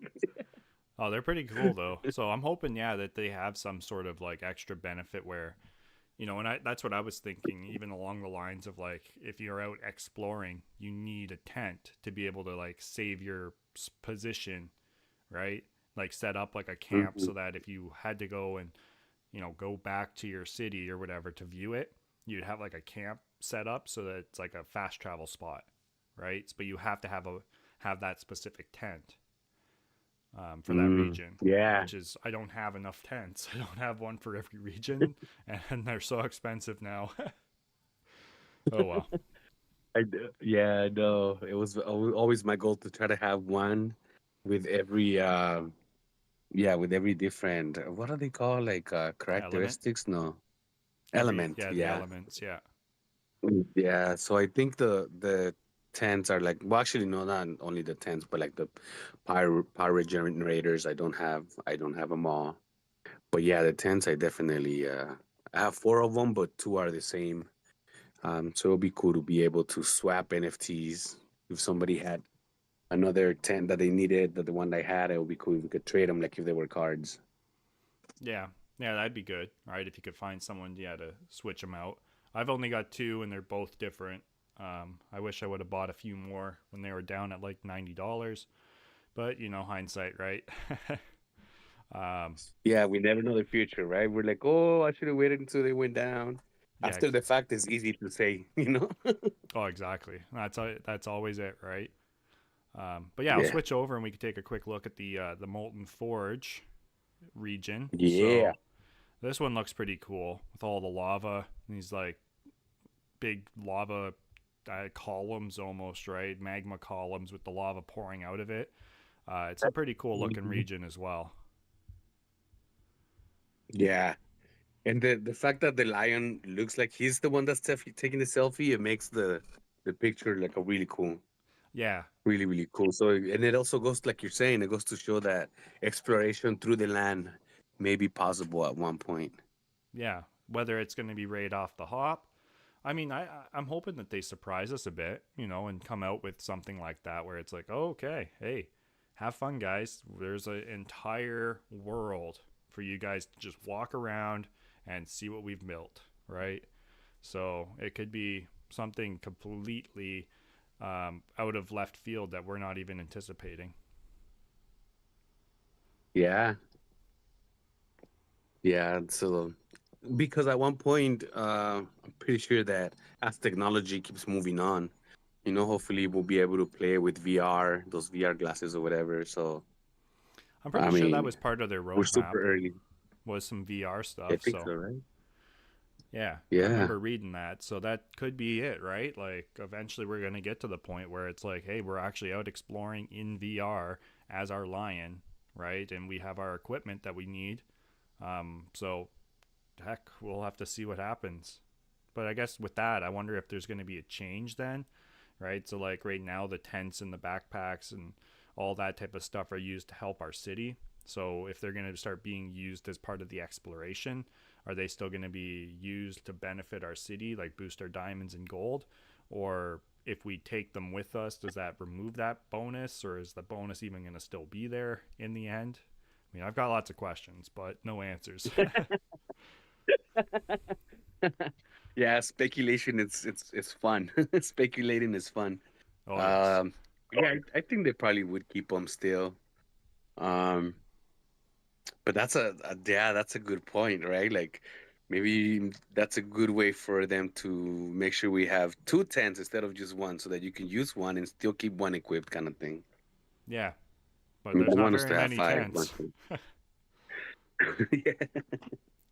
Oh, they're pretty cool though. So I'm hoping, yeah, that they have some sort of like extra benefit where, and that's what I was thinking, even along the lines of like, if you're out exploring, you need a tent to be able to like save your position, right? Like set up like a camp Mhm. so that if you had to go and, go back to your city or whatever to view it, you'd have like a camp set up so that it's like a fast travel spot, right? But you have to have that specific tent for that region, Yeah, which is I don't have enough tents. I don't have one for every region, and they're so expensive now. Oh well. yeah, I know. It was always my goal to try to have one with every yeah, with every different what are they called? Like Element. characteristics? No. Every Element, yeah, the yeah. elements, yeah. Yeah, so I think the tents are like well actually no not only the tents but like the power generators I don't have them all. But yeah, the tents I definitely I have four of them but two are the same. So it'll be cool to be able to swap NFTs if somebody had another tent that they needed that the one I had it would be cool if we could trade them like if they were cards. Yeah. Yeah, that'd be good. All right, if you could find someone, yeah, to switch them out. I've only got two, and they're both different. I wish I would have bought a few more when they were down at like $90, but hindsight, right? um, Yeah, we never know the future, right? We're like, oh, I should have waited until they went down. yeah. After the fact, it's easy to say, you know? Oh, exactly. That's always it, right? But yeah, I'll Yeah. switch over and we can take a quick look at the Molten Forge region. Yeah. So this one looks pretty cool with all the lava. These like big lava columns almost, right? Magma columns with the lava pouring out of it. It's a pretty cool looking Mhm. region as well. Yeah. And the fact that the lion looks like he's the one that's taking the selfie, it makes the picture like a really cool, Yeah, really, really cool. So, and it also goes, like you're saying, it goes to show that exploration through the land may be possible at one point. yeah. Whether it's going to be right off the hop, I mean, I'm hoping that they surprise us a bit, and come out with something like that where it's like, oh, okay, hey, have fun, guys. There's an entire world for you guys to just walk around and see what we've built, right? So it could be something completely out of left field that we're not even anticipating. Yeah. Yeah. So, because at one point, I'm pretty sure that as technology keeps moving on, hopefully we'll be able to play with VR, those VR glasses or whatever. So, I'm pretty I sure that mean, was part of their we're roadmap super early. was some VR I stuff. think So so, right? yeah, I Yeah. remember reading that. So that could be it, right? Like eventually we're going to get to the point where it's like, hey, we're actually out exploring in VR as our lion, right? And we have our equipment that we need. So heck, we'll have to see what happens. But I guess with that, I wonder if there's going to be a change then, right? So like right now the tents and the backpacks and all that type of stuff are used to help our city. So if they're going to start being used as part of the exploration, are they still going to be used to benefit our city, like boost our diamonds and gold? Or if we take them with us, does that remove that bonus, or is the bonus even going to still be there in the end? I mean, I've got lots of questions, but no answers. Yeah, speculation it's fun. Speculating is fun. Oh yes. Um, yeah, I think they probably would keep them still. Um, but that's a good point, right? Like maybe that's a good way for them to make sure we have two tents instead of just one, so that you can use one and still keep one equipped, kind of thing. Yeah, I but mean, there's I not want us very to have many five. tents. Yeah.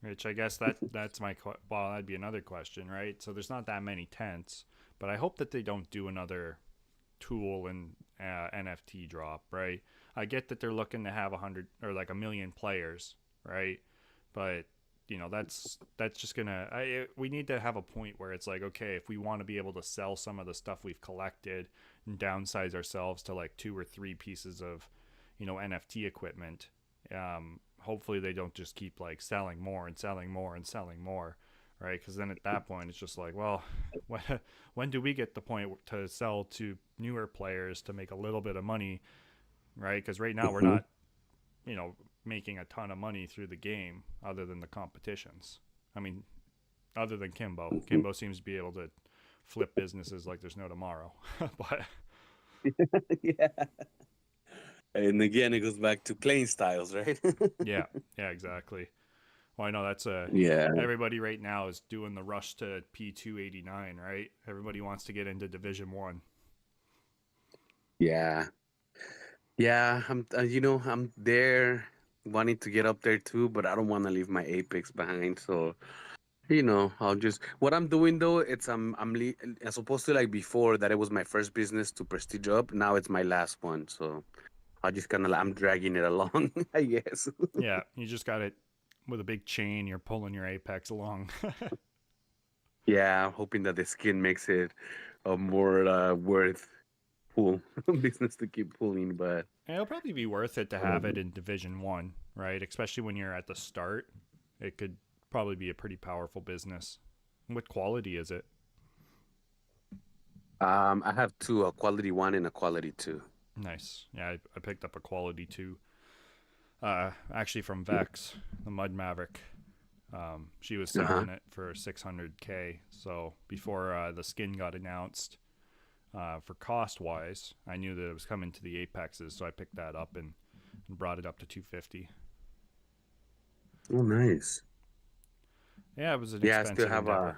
Which I guess that's my well, that'd be another question, right? So there's not that many tents, but I hope that they don't do another tool and NFT drop, right? I get that they're looking to have 100 or like 1 million players, right? But that's just gonna. We need to have a point where it's like, okay, if we want to be able to sell some of the stuff we've collected and downsize ourselves to like 2 or 3 pieces of, NFT equipment. Hopefully they don't just keep like selling more and selling more and selling more, right? Because then at that point it's just like, well, when do we get the point to sell to newer players to make a little bit of money, right? Because right now we're not, making a ton of money through the game other than the competitions. I mean, other than Kimbo. Kimbo seems to be able to flip businesses like there's no tomorrow. But Yeah. And again, it goes back to playing styles, right? yeah, exactly. Well, I know that's Yeah. everybody right now is doing the rush to P289, right? Everybody wants to get into Division 1. Yeah. Yeah, I'm there wanting to get up there too, but I don't want to leave my Apex behind. So, I'll just what I'm doing though, it's as opposed to like before that it was my first business to prestige up. Now it's my last one, so I just kind of I'm dragging it along, I guess. Yeah, you just got it with a big chain. You're pulling your Apex along. Yeah, I'm hoping that the skin makes it a more worth pull business to keep pulling, but It'll probably be worth it to have it in Division 1, right? Especially when you're at the start. It could probably be a pretty powerful business. What quality is it? I have two, a quality 1 and a quality 2. Nice. Yeah, I picked up a quality 2. Actually from Vex, the Mud Maverick. She was selling it for 600K. So before the skin got announced, for cost wise, I knew that it was coming to the Apexes, so I picked that up and brought it up to 250. Oh, nice. Yeah, it was an Yeah, I expensive still have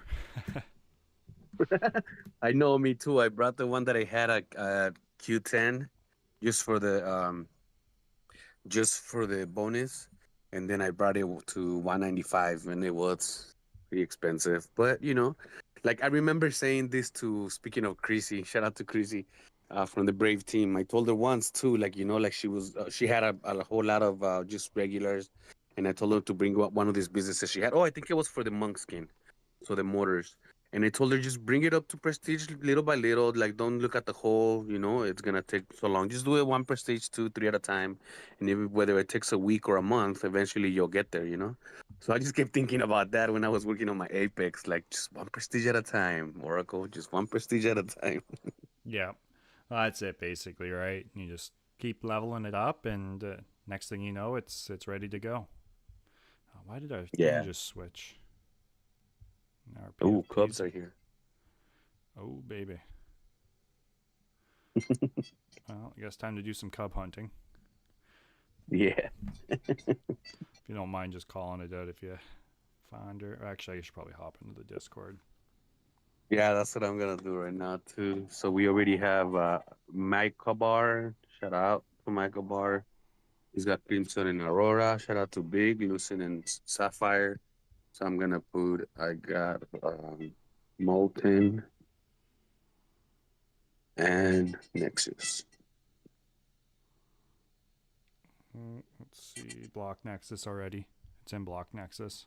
endeavor. I know, me too. I brought the one that I had at Q10 just for the bonus, and then I brought it to 195, and it was pretty expensive. But like I remember saying this to speaking of Chrissy, shout out to Chrissy, from the Brave team. I told her once too, like like she had a whole lot of just regulars, and I told her to bring up one of these businesses she had. Oh, I think it was for the monk skin, so the mortars. And I told her just bring it up to prestige little by little. Like don't look at the whole, it's gonna take so long. Just do it one prestige, 2, 3 at a time, and whether it takes a week or a month, eventually you'll get there. So I just kept thinking about that when I was working on my Apex, like just one prestige at a time, Oracle, just one prestige at a time. Yeah, well, that's it basically, right? You just keep leveling it up, and next thing you know, it's ready to go. Why did our thing just switch? Oh, Cubs are here. Oh, baby. Well, I guess time to do some cub hunting. Yeah. If you don't mind just calling it out if you find her. Actually, you should probably hop into the Discord. Yeah, that's what I'm going to do right now, too. So we already have Mike Kabar. Shout out to Mike Kabar. He's got Crimson and Aurora. Shout out to Big, Lucen, and Sapphire. So I'm going to put, I got Molten and Nexus. Let's see. Block Nexus already. It's in Block Nexus.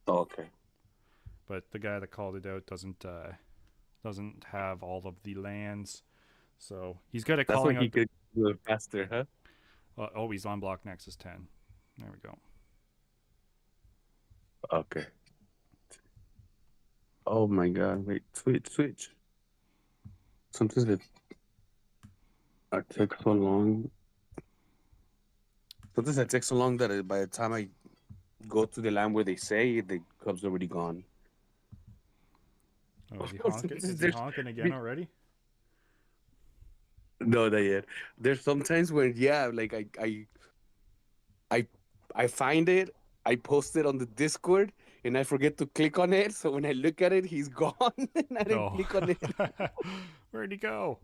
Oh, okay. But the guy that called it out doesn't have all of the lands. So he's good at calling out. He could do it faster, huh? Oh, he's on Block Nexus 10. There we go. Okay. Oh my God! Wait, switch. Sometimes it takes so long. Sometimes it takes so long that by the time I go to the land where they say the cub's already gone. Oh, is he honking? Is he honking again already? No, not yet. There's sometimes when like I find it, I post it on the Discord, and I forget to click on it. So when I look at it, he's gone, and I didn't click on it. Where'd he go?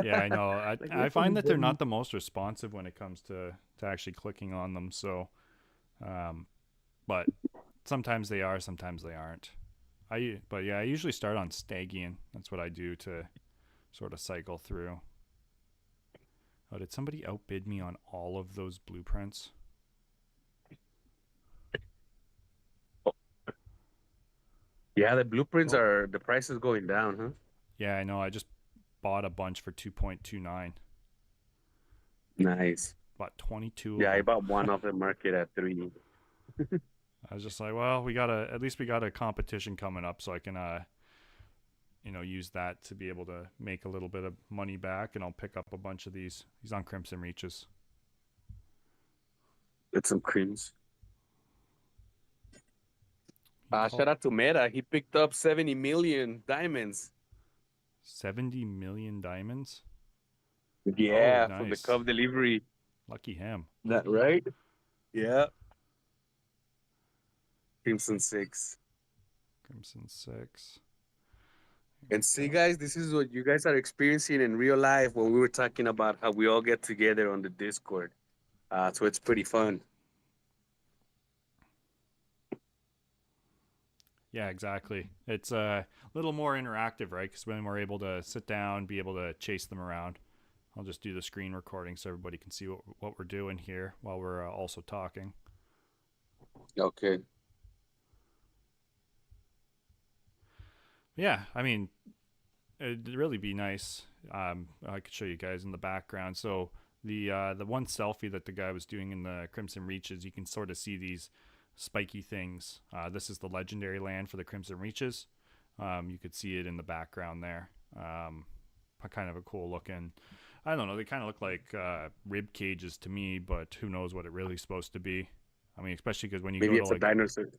Yeah, I know. I find that they're not the most responsive when it comes to actually clicking on them. So, but sometimes they are, sometimes they aren't. But yeah, I usually start on Stygian. That's what I do to sort of cycle through. Oh, did somebody outbid me on all of those blueprints? Yeah, the blueprints are the price is going down, huh? Yeah, I know. I just bought a bunch for 2.29. Nice. Bought 22 Yeah, of I them. bought one off the market at 3. I was just like, well, at least we got a competition coming up, so I can use that to be able to make a little bit of money back, and I'll pick up a bunch of these. He's on Crimson Reaches. Get some creams. Shout out to Meta. He picked up 70 million diamonds. 70 million diamonds? Yeah, nice. from the Cub delivery. Lucky him. That right? Yeah. Crimson 6. Crimson 6. And see, guys, this is what you guys are experiencing in real life when we were talking about how we all get together on the Discord. So it's pretty fun. Yeah, exactly. It's a little more interactive, right? Because when we're able to sit down, be able to chase them around. I'll just do the screen recording so everybody can see what we're doing here while we're also talking. Okay. Yeah, I mean, it'd really be nice. I could show you guys in the background. So the one selfie that the guy was doing in the Crimson Reaches, you can sort of see these spiky things. This is the legendary land for the Crimson Reaches. You could see it in the background there. Kind of a cool looking. I don't know. They kind of look like rib cages to me, but who knows what it really is supposed to be. I mean, especially because when you maybe go it's to a dinosaur.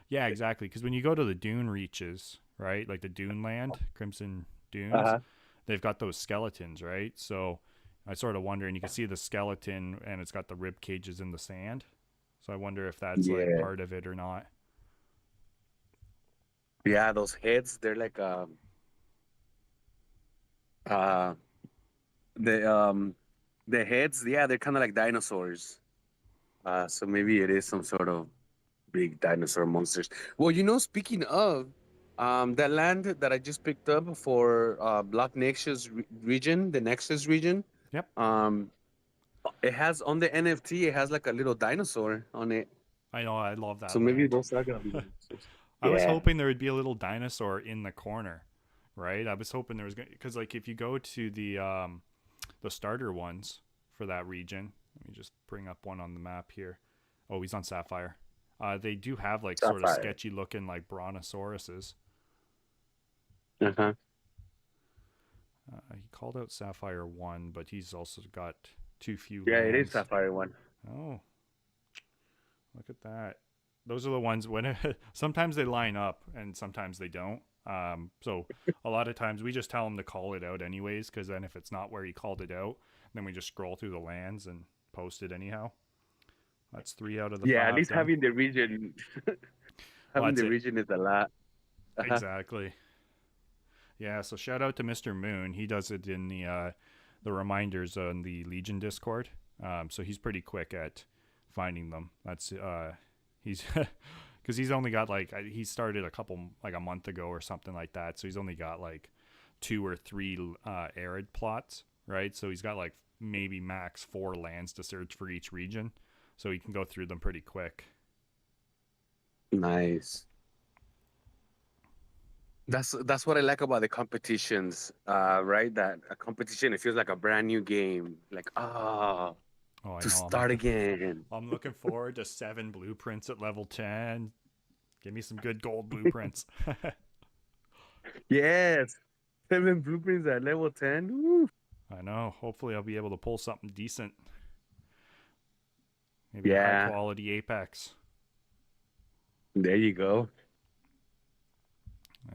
Yeah, exactly. Because when you go to the Dune Reaches, right, like the Dune Land, Crimson Dunes, they've got those skeletons, right? So I sort of wonder, and you can see the skeleton, and it's got the rib cages in the sand. So I wonder if that's like part of it or not. Yeah, those heads, they're like the heads, yeah, they're kind of like dinosaurs. So maybe it is some sort of big dinosaur monsters. Well, speaking of that land that I just picked up for Block Nexus region, the Nexus region. Yep. It has on the NFT, it has like a little dinosaur on it. I know, I love that. So land. maybe those are gonna be dinosaurs. I was hoping there would be a little dinosaur in the corner, right? I was hoping there was because like if you go to the starter ones for that region, let me just bring up one on the map here. Oh, he's on Sapphire. They do have like sort of sketchy looking like brontosauruses. He called out Sapphire 1, but he's also got too few. Yeah, lands. it is Sapphire 1. Oh, look at that. Those are the ones when sometimes they line up and sometimes they don't. So a lot of times we just tell them to call it out anyways, because then if it's not where he called it out, then we just scroll through the lands and post it anyhow. That's 3 out of the 5. Yeah, at least having the region, region is a lot. Exactly. Yeah, so shout out to Mr. Moon. He does it in the reminders on the Legion Discord. So he's pretty quick at finding them. That's he's because he's only got he started a month ago or something like that. So he's only got like 2 or 3 arid plots, right? So he's got like maybe max 4 lands to search for each region. So he can go through them pretty quick. Nice. That's what I like about the competitions, right? That a competition, it feels like a brand new game. Like, start again. I'm looking forward to 7 blueprints at level 10. Give me some good gold blueprints. Yes. 7 blueprints at level 10. Woo. I know. Hopefully I'll be able to pull something decent. Maybe a high quality Apex. There you go.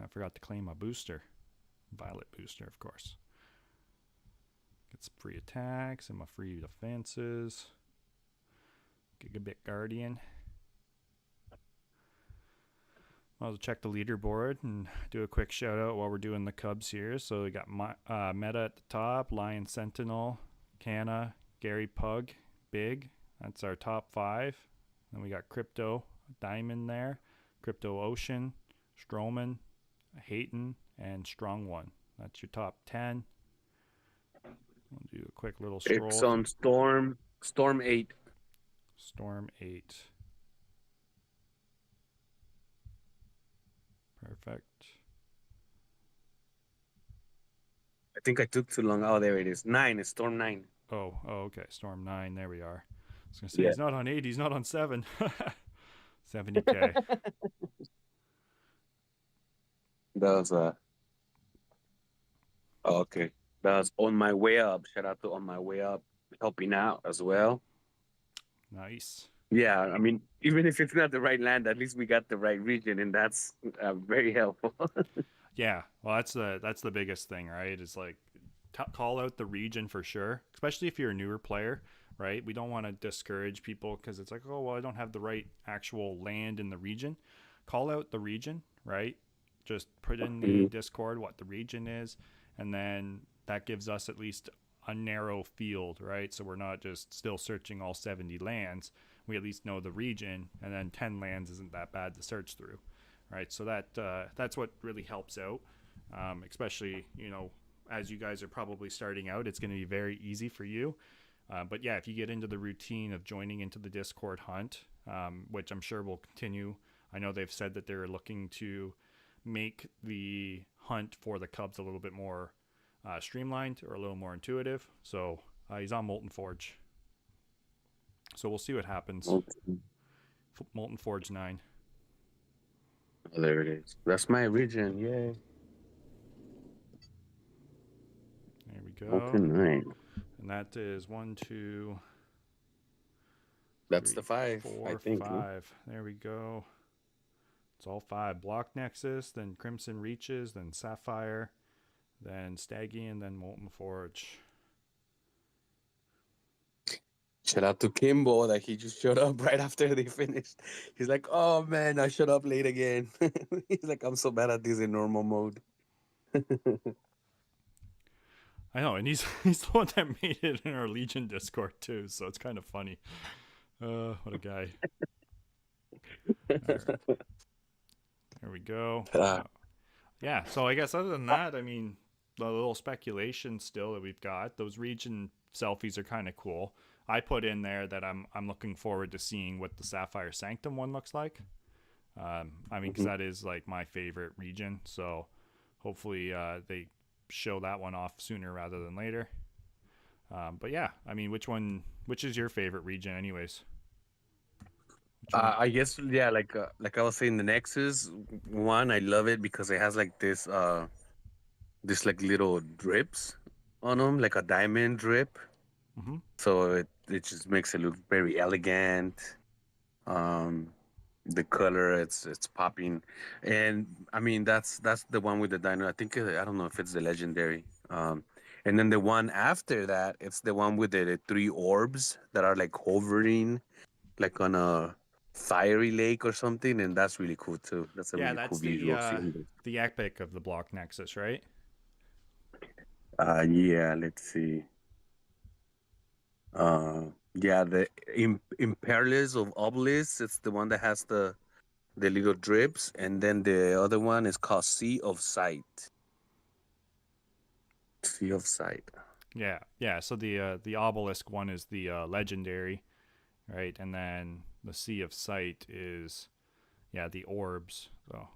I forgot to claim my booster. Violet booster, of course. Get some free attacks and my free defenses. Gigabit Guardian. I'll check the leaderboard and do a quick shout out while we're doing the Cubs here. So we got Meta at the top, Lion Sentinel, Canna, Gary Pug, Big. That's our top 5. Then we got Crypto Diamond there, Crypto Ocean, Stroman, Hayton, and Strong One. That's your top 10. We'll do a quick little scroll. It's on Storm 8. Storm 8. Perfect. I think I took too long. Oh, there it is. 9. It's Storm 9. Oh, okay. Storm 9. There we are. I was going to say, he's not on 8. He's not on 7. 70K. That was okay. That was On My Way Up. Shout out to On My Way Up, helping out as well. Nice. Yeah, I mean, even if it's not the right land, at least we got the right region, and that's very helpful. Yeah, well, that's the biggest thing, right? Is like call out the region for sure, especially if you're a newer player, right? We don't want to discourage people because it's like, oh, well, I don't have the right actual land in the region. Call out the region, right? Just put in the Discord what the region is, and then that gives us at least a narrow field, right? So we're not just still searching all 70 lands. We at least know the region, and then 10 lands isn't that bad to search through, right? So that's what really helps out, especially, you know, as you guys are probably starting out, it's going to be very easy for you. But yeah, if you get into the routine of joining into the Discord hunt, which I'm sure will continue. I know they've said that they're looking to make the hunt for the Cubs a little bit more streamlined or a little more intuitive. So he's on Molten Forge. So we'll see what happens. Molten Forge 9. Oh, there it is. That's my region. Yay. There we go. Okay, 9. And that is 1, 2. That's 3, the 5. 4, I think. 5. There we go. It's all 5. Block Nexus, then Crimson Reaches, then Sapphire, then Stygian, then Molten Forge. Shout out to Kimbo that he just showed up right after they finished. He's like, oh man, I showed up late again. He's like, I'm so bad at this in normal mode. I know, and he's the one that made it in our Legion Discord too, so it's kind of funny. What a guy. Right. There we go. Yeah, so I guess other than that, I mean, the little speculation still that we've got, those region selfies are kind of cool. I put in there that I'm looking forward to seeing what the Sapphire Sanctum one looks like. I mean, because that is like my favorite region, so hopefully they show that one off sooner rather than later. But yeah, I mean, which is your favorite region anyways? I guess, yeah, like I was saying, the Nexus one, I love it because it has like this like little drips on them, like a diamond drip. Mm-hmm. So it just makes it look very elegant. The color, it's popping, and I mean that's the one with the dino. I think I don't know if it's the legendary. And then the one after that, it's the one with the 3 orbs that are like hovering, like on a fiery lake or something, and that's really cool too. That's a really cool visual scene. The epic of the Block Nexus, right? Yeah, let's see. Yeah, the Imperials of Obelisk, it's the one that has the little drips, and then the other one is called Sea of Sight. Sea of Sight. Yeah. So the Obelisk one is the legendary, right? And then the Sea of Sight is, the orbs. So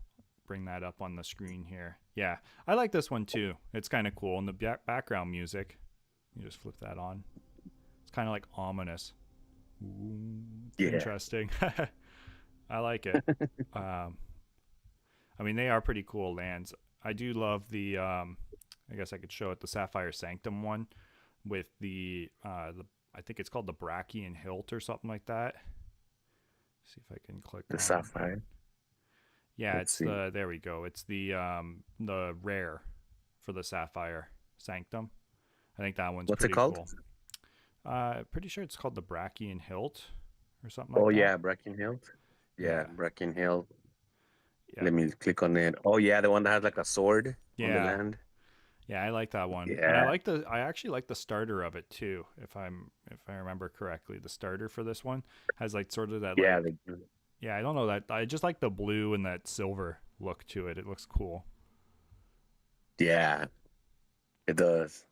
bring that up on the screen here. Yeah, I like this one too. It's kind of cool. And the background music, you just flip that on. It's kind of like ominous. Ooh, interesting. I like it. I mean, they are pretty cool lands. I do love the I guess I could show it, the Sapphire Sanctum one with the I think it's called the Brachian Hilt or something like that. See if I can click the on Sapphire. Yeah, there we go. It's the rare for the Sapphire Sanctum. I think that one's pretty cool. What's it called? Pretty sure it's called the Brachian Hilt or something like that. Oh yeah, Brachian Hilt. Yeah, Brachian Hilt. Yeah. Let me click on it. Oh yeah, the one that has like a sword on the land. Yeah, I like that one. Yeah. And I actually like the starter of it too. If I remember correctly, the starter for this one has like sort of that. Yeah, I don't know that. I just like the blue and that silver. look to it. It looks cool. Yeah, it does.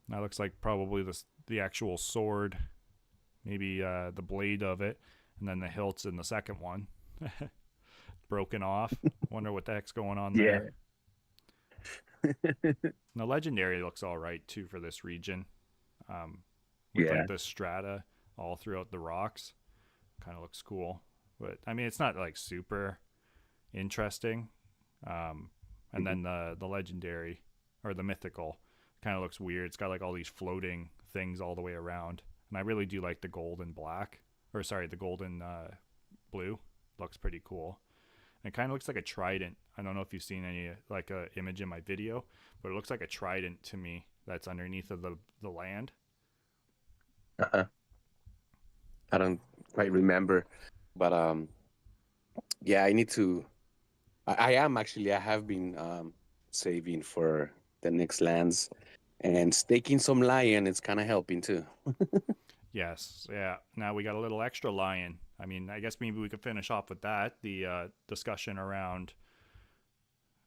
That looks like probably the actual sword, maybe the blade of it, and then the hilts in the second one. Broken off. Wonder what the heck's going on there. The legendary looks all right too for this region. With Yeah. like the strata all throughout the rocks, kind of looks cool. But I mean, it's not like super interesting. And then the legendary or the mythical kind of looks weird. It's got like all these floating things all the way around, and I really do like the gold and black, or sorry, the golden blue. Looks pretty cool. It kind of looks like a trident. I don't know if you've seen any like a image in my video, but it looks like a trident to me that's underneath of the land. Uh-huh. I don't quite remember, but yeah, I need to. I am actually. I have been saving for the next lands, and staking some lion. It's kind of helping too. Yes, yeah. Now we got a little extra lion. I mean, I guess maybe we could finish off with that. The discussion around.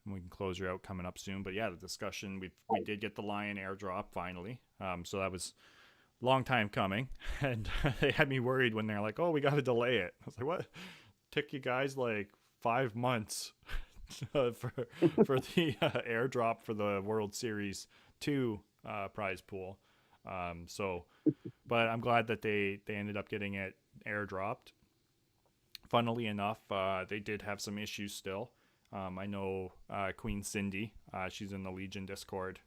We can close her out coming up soon, but yeah, the discussion we did get the lion airdrop finally. So that was a long time coming, and they had me worried when they're like, "Oh, we got to delay it." I was like, "What? Took you guys like 5 months for the airdrop for the World Series 2 prize pool." But I'm glad that they ended up getting it airdropped. Funnily enough, they did have some issues still. I know Queen Cindy, she's in the Legion Discord,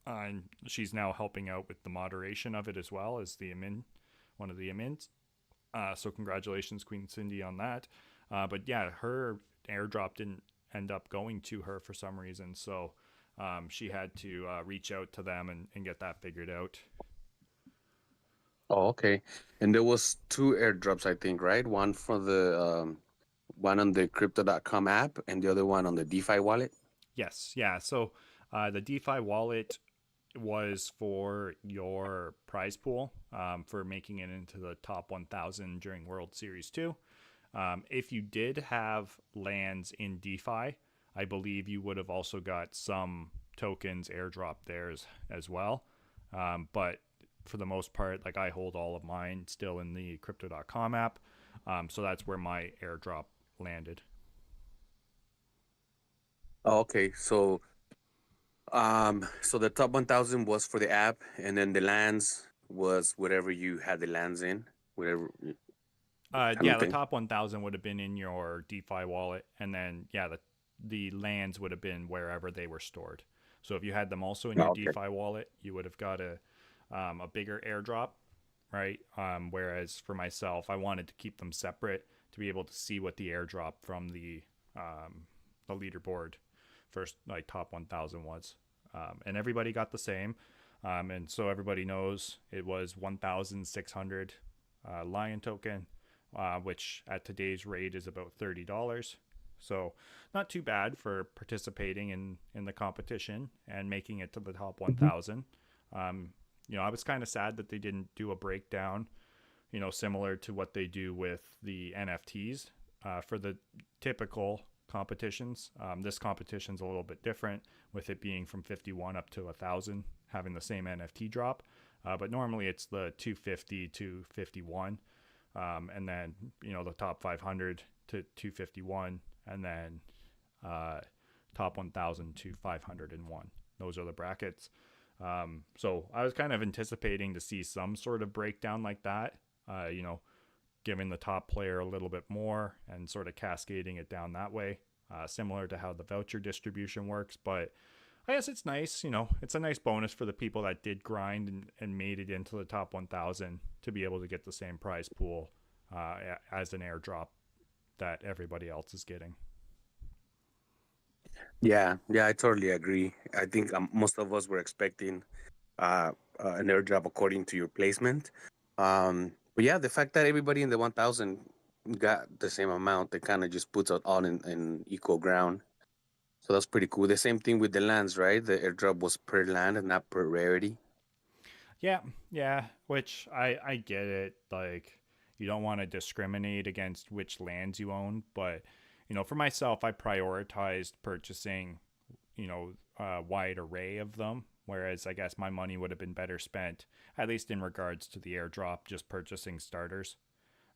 and she's now helping out with the moderation of it as well as the admin, one of the admins. So congratulations, Queen Cindy, on that. But yeah, her airdrop didn't end up going to her for some reason, so she had to reach out to them and get that figured out. Oh, okay. And there was two airdrops, I think, right? One for the one on the crypto.com app and the other one on the DeFi wallet. Yes, yeah. So the DeFi wallet was for your prize pool for making it into the top 1,000 during World Series 2. If you did have lands in DeFi, I believe you would have also got some tokens airdrop there as well. But for the most part, like I hold all of mine still in the crypto.com app. So that's where my airdrop landed. Oh, okay. So the top 1,000 was for the app, and then the lands was whatever you had the lands in, whatever kind Yeah, of the thing. top 1,000 would have been in your DeFi wallet, and then yeah, the lands would have been wherever they were stored. So if you had them also in your Oh, okay. DeFi wallet, you would have got a bigger airdrop, right? Whereas for myself, I wanted to keep them separate to be able to see what the airdrop from the leaderboard first, like top 1,000 was, and everybody got the same, and so everybody knows it was 1,600 lion token, which at today's rate is about $30. So not too bad for participating in the competition and making it to the top 1,000. I was kind of sad that they didn't do a breakdown, similar to what they do with the NFTs for the typical competitions. This competition's a little bit different with it being from 51 up to 1,000, having the same NFT drop. But normally it's the 250 to 51. And then, the top 500 to 251, and then top 1,000 to 501. Those are the brackets. So I was kind of anticipating to see some sort of breakdown like that, giving the top player a little bit more and sort of cascading it down that way, similar to how the voucher distribution works. But I guess it's nice, it's a nice bonus for the people that did grind and made it into the top 1,000 to be able to get the same prize pool as an airdrop that everybody else is getting. Yeah, I totally agree. I think most of us were expecting an airdrop according to your placement. But yeah, the fact that everybody in the 1,000 got the same amount, it kind of just puts it all in equal ground. So that's pretty cool. The same thing with the lands, right? The airdrop was per land and not per rarity. Yeah, which I get it. Like, you don't want to discriminate against which lands you own, but for myself, I prioritized purchasing, a wide array of them. Whereas I guess my money would have been better spent, at least in regards to the airdrop, just purchasing starters,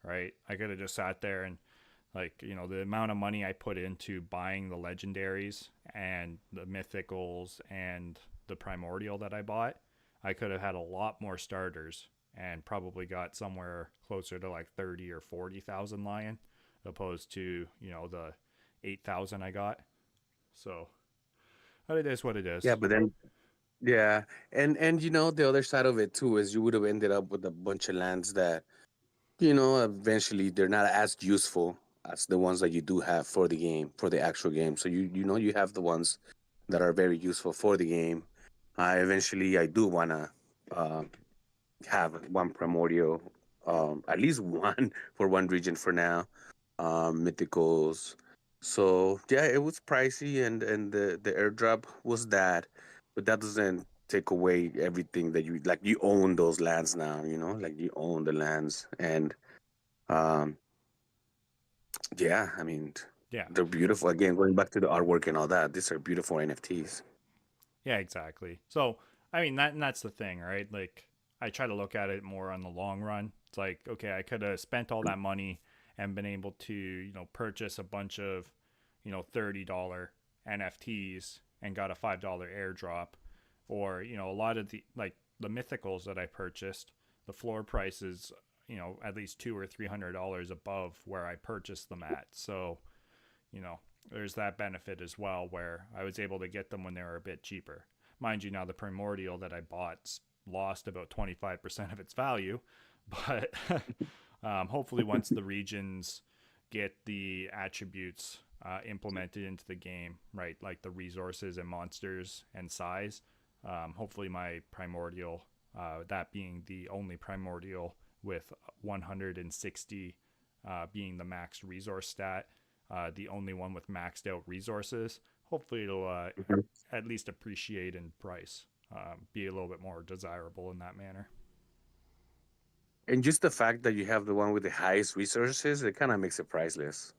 right? I could have just sat there and, like, the amount of money I put into buying the legendaries and the mythicals and the primordial that I bought, I could have had a lot more starters and probably got somewhere closer to like 30 or 40,000 lion, opposed to, the 8,000 I got. So, but it is what it is. Yeah, but then yeah, and the other side of it too is you would have ended up with a bunch of lands that eventually they're not as useful as the ones that you do have for the game, for the actual game. So you have the ones that are very useful for the game. Eventually, I do wanna um, have one primordial, at least one for one region for now, mythicals. So yeah, it was pricey, and the airdrop was that, but that doesn't take away everything that you like. You own those lands now, like you own the lands, and um, yeah, I mean Yeah. they're beautiful. Again, going back to the artwork and all that, these are beautiful NFTs. Yeah, exactly. So, I mean, that's the thing, right? Like, I try to look at it more on the long run. It's like, okay, I could have spent all that money and been able to, purchase a bunch of, $30 NFTs and got a $5 airdrop. Or, a lot of the mythicals that I purchased, the floor prices, at least $200 or $300 above where I purchased them at. So, there's that benefit as well where I was able to get them when they were a bit cheaper. Mind you, now the primordial that I bought lost about 25% of its value, but hopefully once the regions get the attributes implemented into the game, right, like the resources and monsters and size, hopefully my primordial, that being the only primordial with 160 being the max resource stat, the only one with maxed out resources, hopefully it'll at least appreciate in price, be a little bit more desirable in that manner. And just the fact that you have the one with the highest resources, it kind of makes it priceless.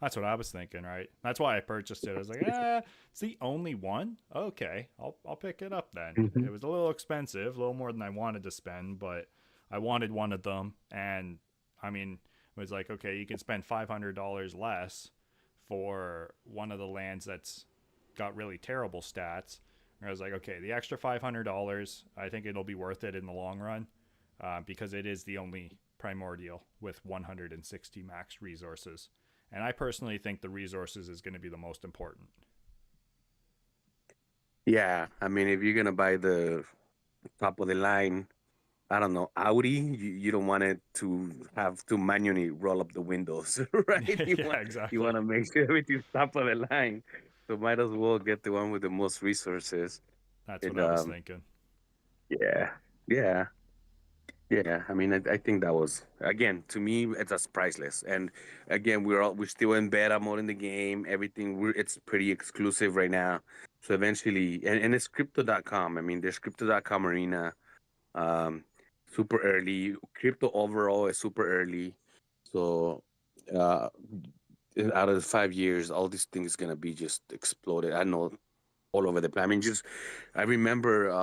That's what I was thinking, right? That's why I purchased it. I was like, it's the only one. Okay, I'll pick it up then. Mhm. It was a little expensive, a little more than I wanted to spend, but I wanted one of them, and I mean, it was like, okay, you can spend $500 less for one of the lands that's got really terrible stats. And I was like, okay, the extra $500, I think it'll be worth it in the long run, because it is the only primordial with 160 max resources. And I personally think the resources is going to be the most important. Yeah, I mean, if you're gonna buy the top of the line, I don't know, Audi, you don't want it to have to manually roll up the windows, right? You Yeah, want you exactly. want to make sure everything's top of the line. So might as well get the one with the most resources. That's what And I was thinking. yeah, yeah, yeah. I mean, I think that was again to me it's as priceless. And again, we're still in beta mode in the game. Everything it's pretty exclusive right now. So eventually, and it's crypto.com. I mean, there's crypto.com arena. Um, Super early. Crypto overall is super early. So uh, out of the 5 years, all these things gonna be just exploded. I know all over the place. I mean, just I remember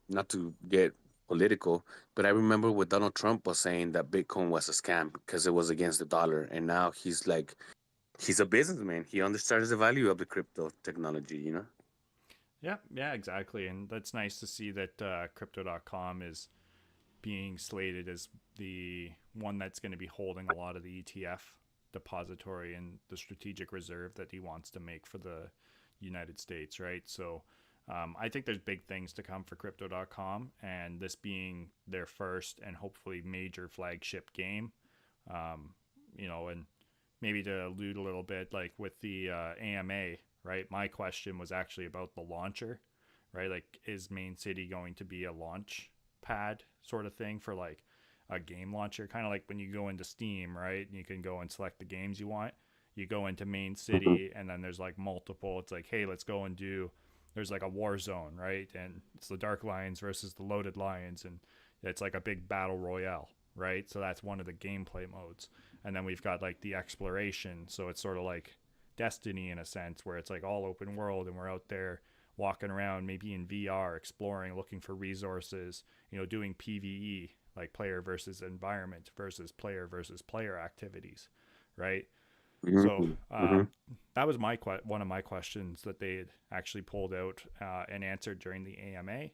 not to get political, but I remember what Donald Trump was saying that Bitcoin was a scam because it was against the dollar, and now he's like he's a businessman. He understands the value of the crypto technology. Yeah, exactly. And that's nice to see that crypto.com is being slated as the one that's going to be holding a lot of the ETF depository and the strategic reserve that he wants to make for the United States, right? So I think there's big things to come for crypto.com, and this being their first and hopefully major flagship game, and maybe to allude a little bit, like with the AMA, right? My question was actually about the launcher, right? Like, is Main City going to be a launch pad sort of thing for like a game launcher? Kind of like when you go into Steam, right? And you can go and select the games you want. You go into Main City, and then there's like multiple. It's like, hey, let's go and do. There's like a war zone, right? And it's the Dark Lions versus the Loaded Lions, and it's like a big battle royale, right? So that's one of the gameplay modes. And then we've got like the exploration. So it's sort of like Destiny in a sense, where it's like all open world and we're out there walking around, maybe in VR, exploring, looking for resources, doing PvE, like player versus environment versus player activities, right? So Mm-hmm. Mm-hmm. that was one of my questions that they had actually pulled out and answered during the AMA.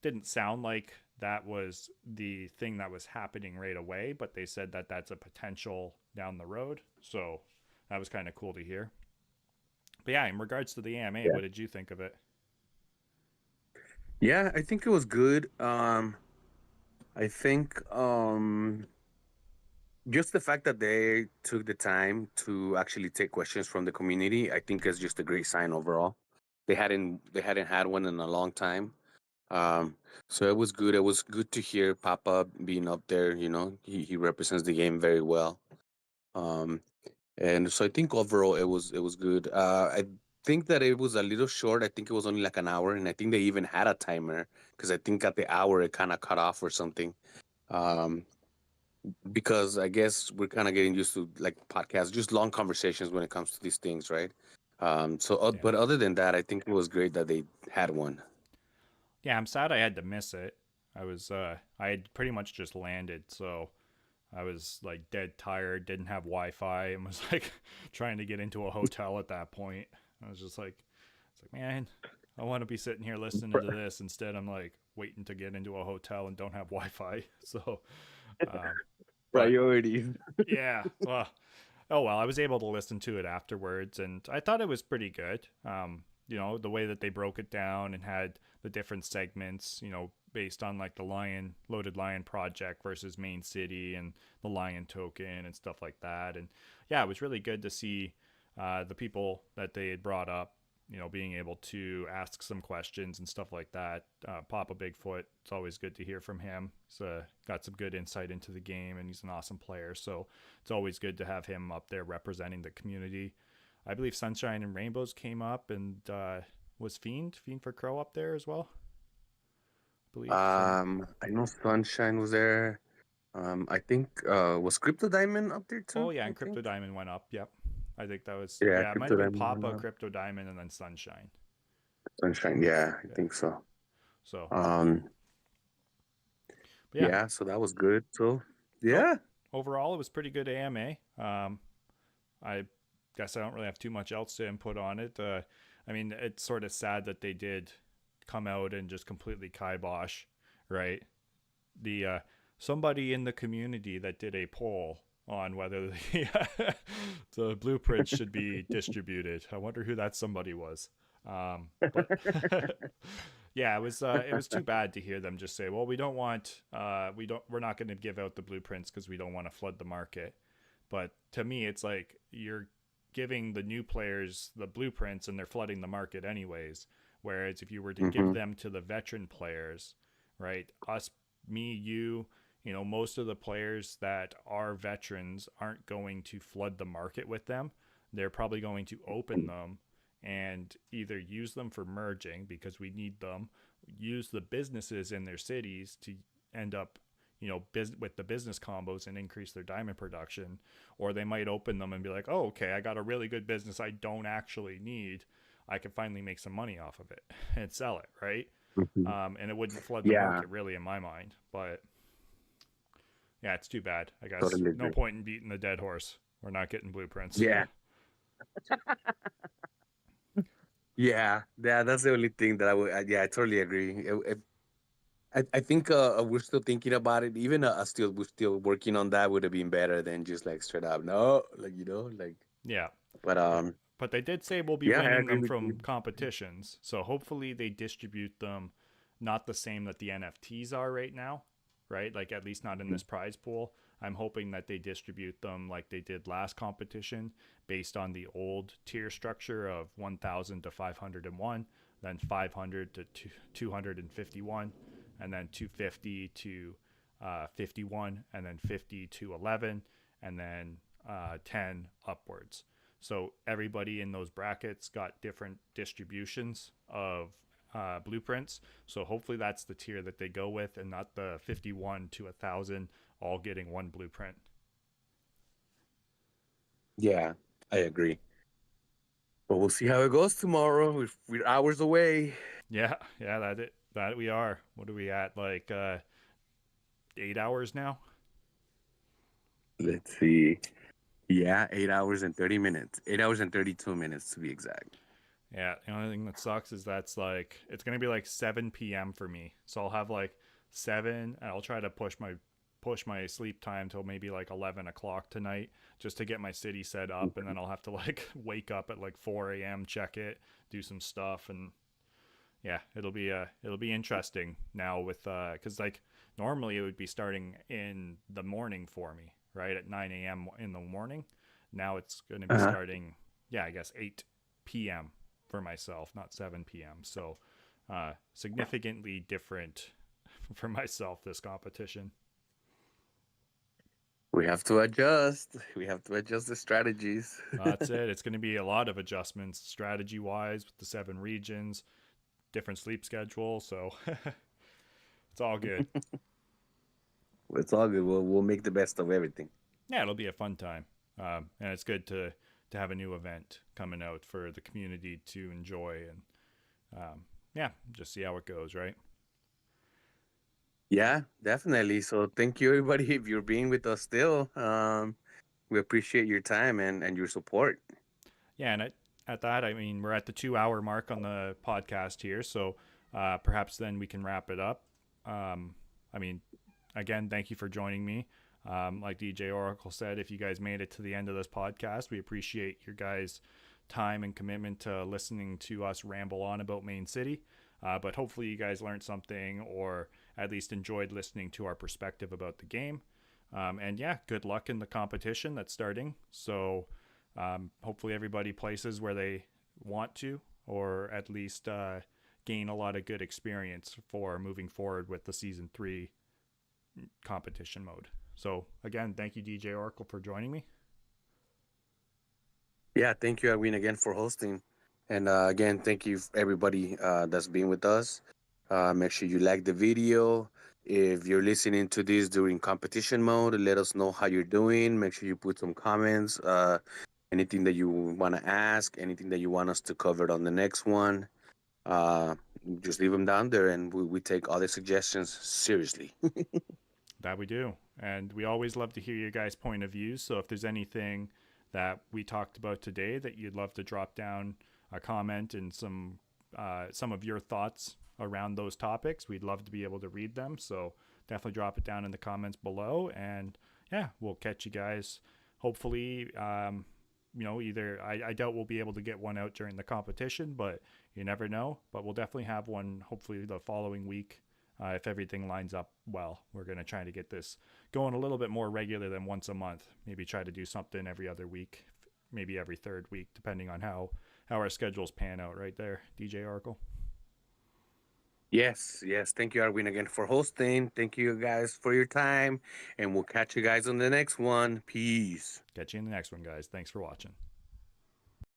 Didn't sound like that was the thing that was happening right away, but they said that that's a potential down the road. So that was kind of cool to hear. But yeah, in regards to the AMA, Yeah. what did you think of it? Yeah, I think it was good. I think just the fact that they took the time to actually take questions from the community, I think is just a great sign overall. They hadn't had one in a long time. Um, so it was good. It was good to hear Papa being up there. He represents the game very well. Um, and so I think overall it was good. I think that it was a little short. I think it was only like an hour, and I think they even had a timer because I think at the hour it kind of cut off or something. Um, because I guess we're kind of getting used to like podcasts, just long conversations when it comes to these things, right? Yeah. But other than that, I think it was great that they had one. Yeah, I'm sad I had to miss it. I had pretty much just landed, so I was like dead tired, didn't have Wi-Fi, and was like trying to get into a hotel at that point. I was just like, it's like, man, I want to be sitting here listening to this. Instead, I'm like waiting to get into a hotel and don't have Wi-Fi. So, um, but Priorities. yeah, well, oh well, I was able to listen to it afterwards, and I thought it was pretty good. The way that they broke it down and had the different segments, based on like the Loaded Lion project versus Main City and the Lion token and stuff like that. And yeah, it was really good to see the people that they had brought up, being able to ask some questions and stuff like that. Papa Bigfoot, it's always good to hear from him. He's got some good insight into the game, and he's an awesome player. So it's always good to have him up there representing the community. I believe Sunshine and Rainbows came up, and was Fiend for Crow up there as well, I believe. So I know Sunshine was there. I think was Crypto Diamond up there oh too? yeah, I and Crypto think. Diamond went up. Yep, I think that was, Yeah, yeah, it might Crypto have been Diamond went Papa, up. Crypto Diamond, and then Sunshine. Sunshine, yeah, I Yeah. think so. So Um, yeah. yeah, so that was good. So So yeah, overall, it was pretty good AMA. I guess I don't really have too much else to input on it. I mean, it's sort of sad that they did come out and just completely kibosh, right? The somebody in the community that did a poll on whether the blueprints should be distributed. I wonder who that somebody was. But yeah, it was too bad to hear them just say, "Well, we're not going to give out the blueprints because we don't want to flood the market." But to me, it's like you're giving the new players the blueprints and they're flooding the market anyways. Whereas if you were to give hmm them to the veteran players, right? Us, me, you, most of the players that are veterans aren't going to flood the market with them. They're probably going to open them and either use them for merging because we need them, use the businesses in their cities to end up, with the business combos and increase their diamond production, or they might open them and be like, oh, okay, I got a really good business I don't actually need. I can finally make some money off of it and sell it, right? hmm And it wouldn't flood the Yeah, market really in my mind. But yeah, it's too bad. I guess totally no agree. point in beating the dead horse. We're not getting blueprints. Yeah, yeah. That's the only thing that I would. Yeah, I totally agree. I think we're still thinking about it. Even we're still working on that. Would have been better than just like straight up no, like like. Yeah. But But they did say we'll be yeah, I winning agree them with you. from competitions. So hopefully they distribute them not the same that the NFTs are right now, right? Like at least not in this prize pool. I'm hoping that they distribute them like they did last competition based on the old tier structure of 1000 to 501, then 500 to 251, and then 250 to 51, and then 50 to 11, and then 10 upwards. So everybody in those brackets got different distributions of blueprints. So hopefully that's the tier that they go with, and not the 51 to 1,000 all getting one blueprint. Yeah, I agree. But we'll see how it goes tomorrow. We're hours away. Yeah, yeah, that we are. What are we at? Like 8 hours now? Let's see. Yeah, 8 hours and 30 minutes. 8 hours and 32 minutes to be exact. Yeah, the only thing that sucks is that's like it's gonna be like 7 p.m. for me. So I'll have like 7, and I'll try to push my sleep time till maybe like 11 o'clock tonight, just to get my city set up, and then I'll have to like wake up at like 4 a.m., check it, do some stuff, and yeah, it'll be interesting now with because like normally it would be starting in the morning for me, right at 9 a.m. in the morning. Now it's going to be Uh-huh. starting, yeah, I guess 8 p.m. for myself, not 7 p.m. So significantly different for myself this competition. We have to adjust. We have to adjust the strategies. That's it. It's going to be a lot of adjustments strategy wise with the 7 regions, different sleep schedule. So it's all good. It's all good. We'll make the best of everything. Yeah, it'll be a fun time, and it's good to have a new event coming out for the community to enjoy, and yeah, just see how it goes, right? Yeah, definitely. So thank you everybody if you're being with us still. We appreciate your time and your support. Yeah, and at that, I mean, we're at the 2 hour mark on the podcast here, so perhaps then we can wrap it up. I mean, again, thank you for joining me. Like DJ Oracle said, if you guys made it to the end of this podcast, we appreciate your guys' time and commitment to listening to us ramble on about Main City. But hopefully, you guys learned something or at least enjoyed listening to our perspective about the game. And yeah, good luck in the competition that's starting. So hopefully, everybody places where they want to, or at least gain a lot of good experience for moving forward with the season 3 competition mode. So again, thank you, DJ Oracle, for joining me. Yeah, thank you, Edwin, again for hosting. And again, thank you everybody that's been with us. Make sure you like the video. If you're listening to this during competition mode, let us know how you're doing. Make sure you put some comments, anything that you want to ask, anything that you want us to cover on the next one. Uh, just leave them down there, and we take all the suggestions seriously. That we do. And we always love to hear your guys' point of views. So if there's anything that we talked about today that you'd love to drop down a comment and some of your thoughts around those topics, we'd love to be able to read them. So definitely drop it down in the comments below. And yeah, we'll catch you guys. Hopefully, either I doubt we'll be able to get one out during the competition, but you never know. But we'll definitely have one hopefully the following week. If everything lines up well, we're going to try to get this going a little bit more regular than once a month. Maybe try to do something every other week, maybe every third week, depending on how our schedules pan out right there, DJ Oracle. Yes, yes. Thank you, Arwin, again for hosting. Thank you guys for your time, and we'll catch you guys on the next one. Peace. Catch you in the next one, guys. Thanks for watching.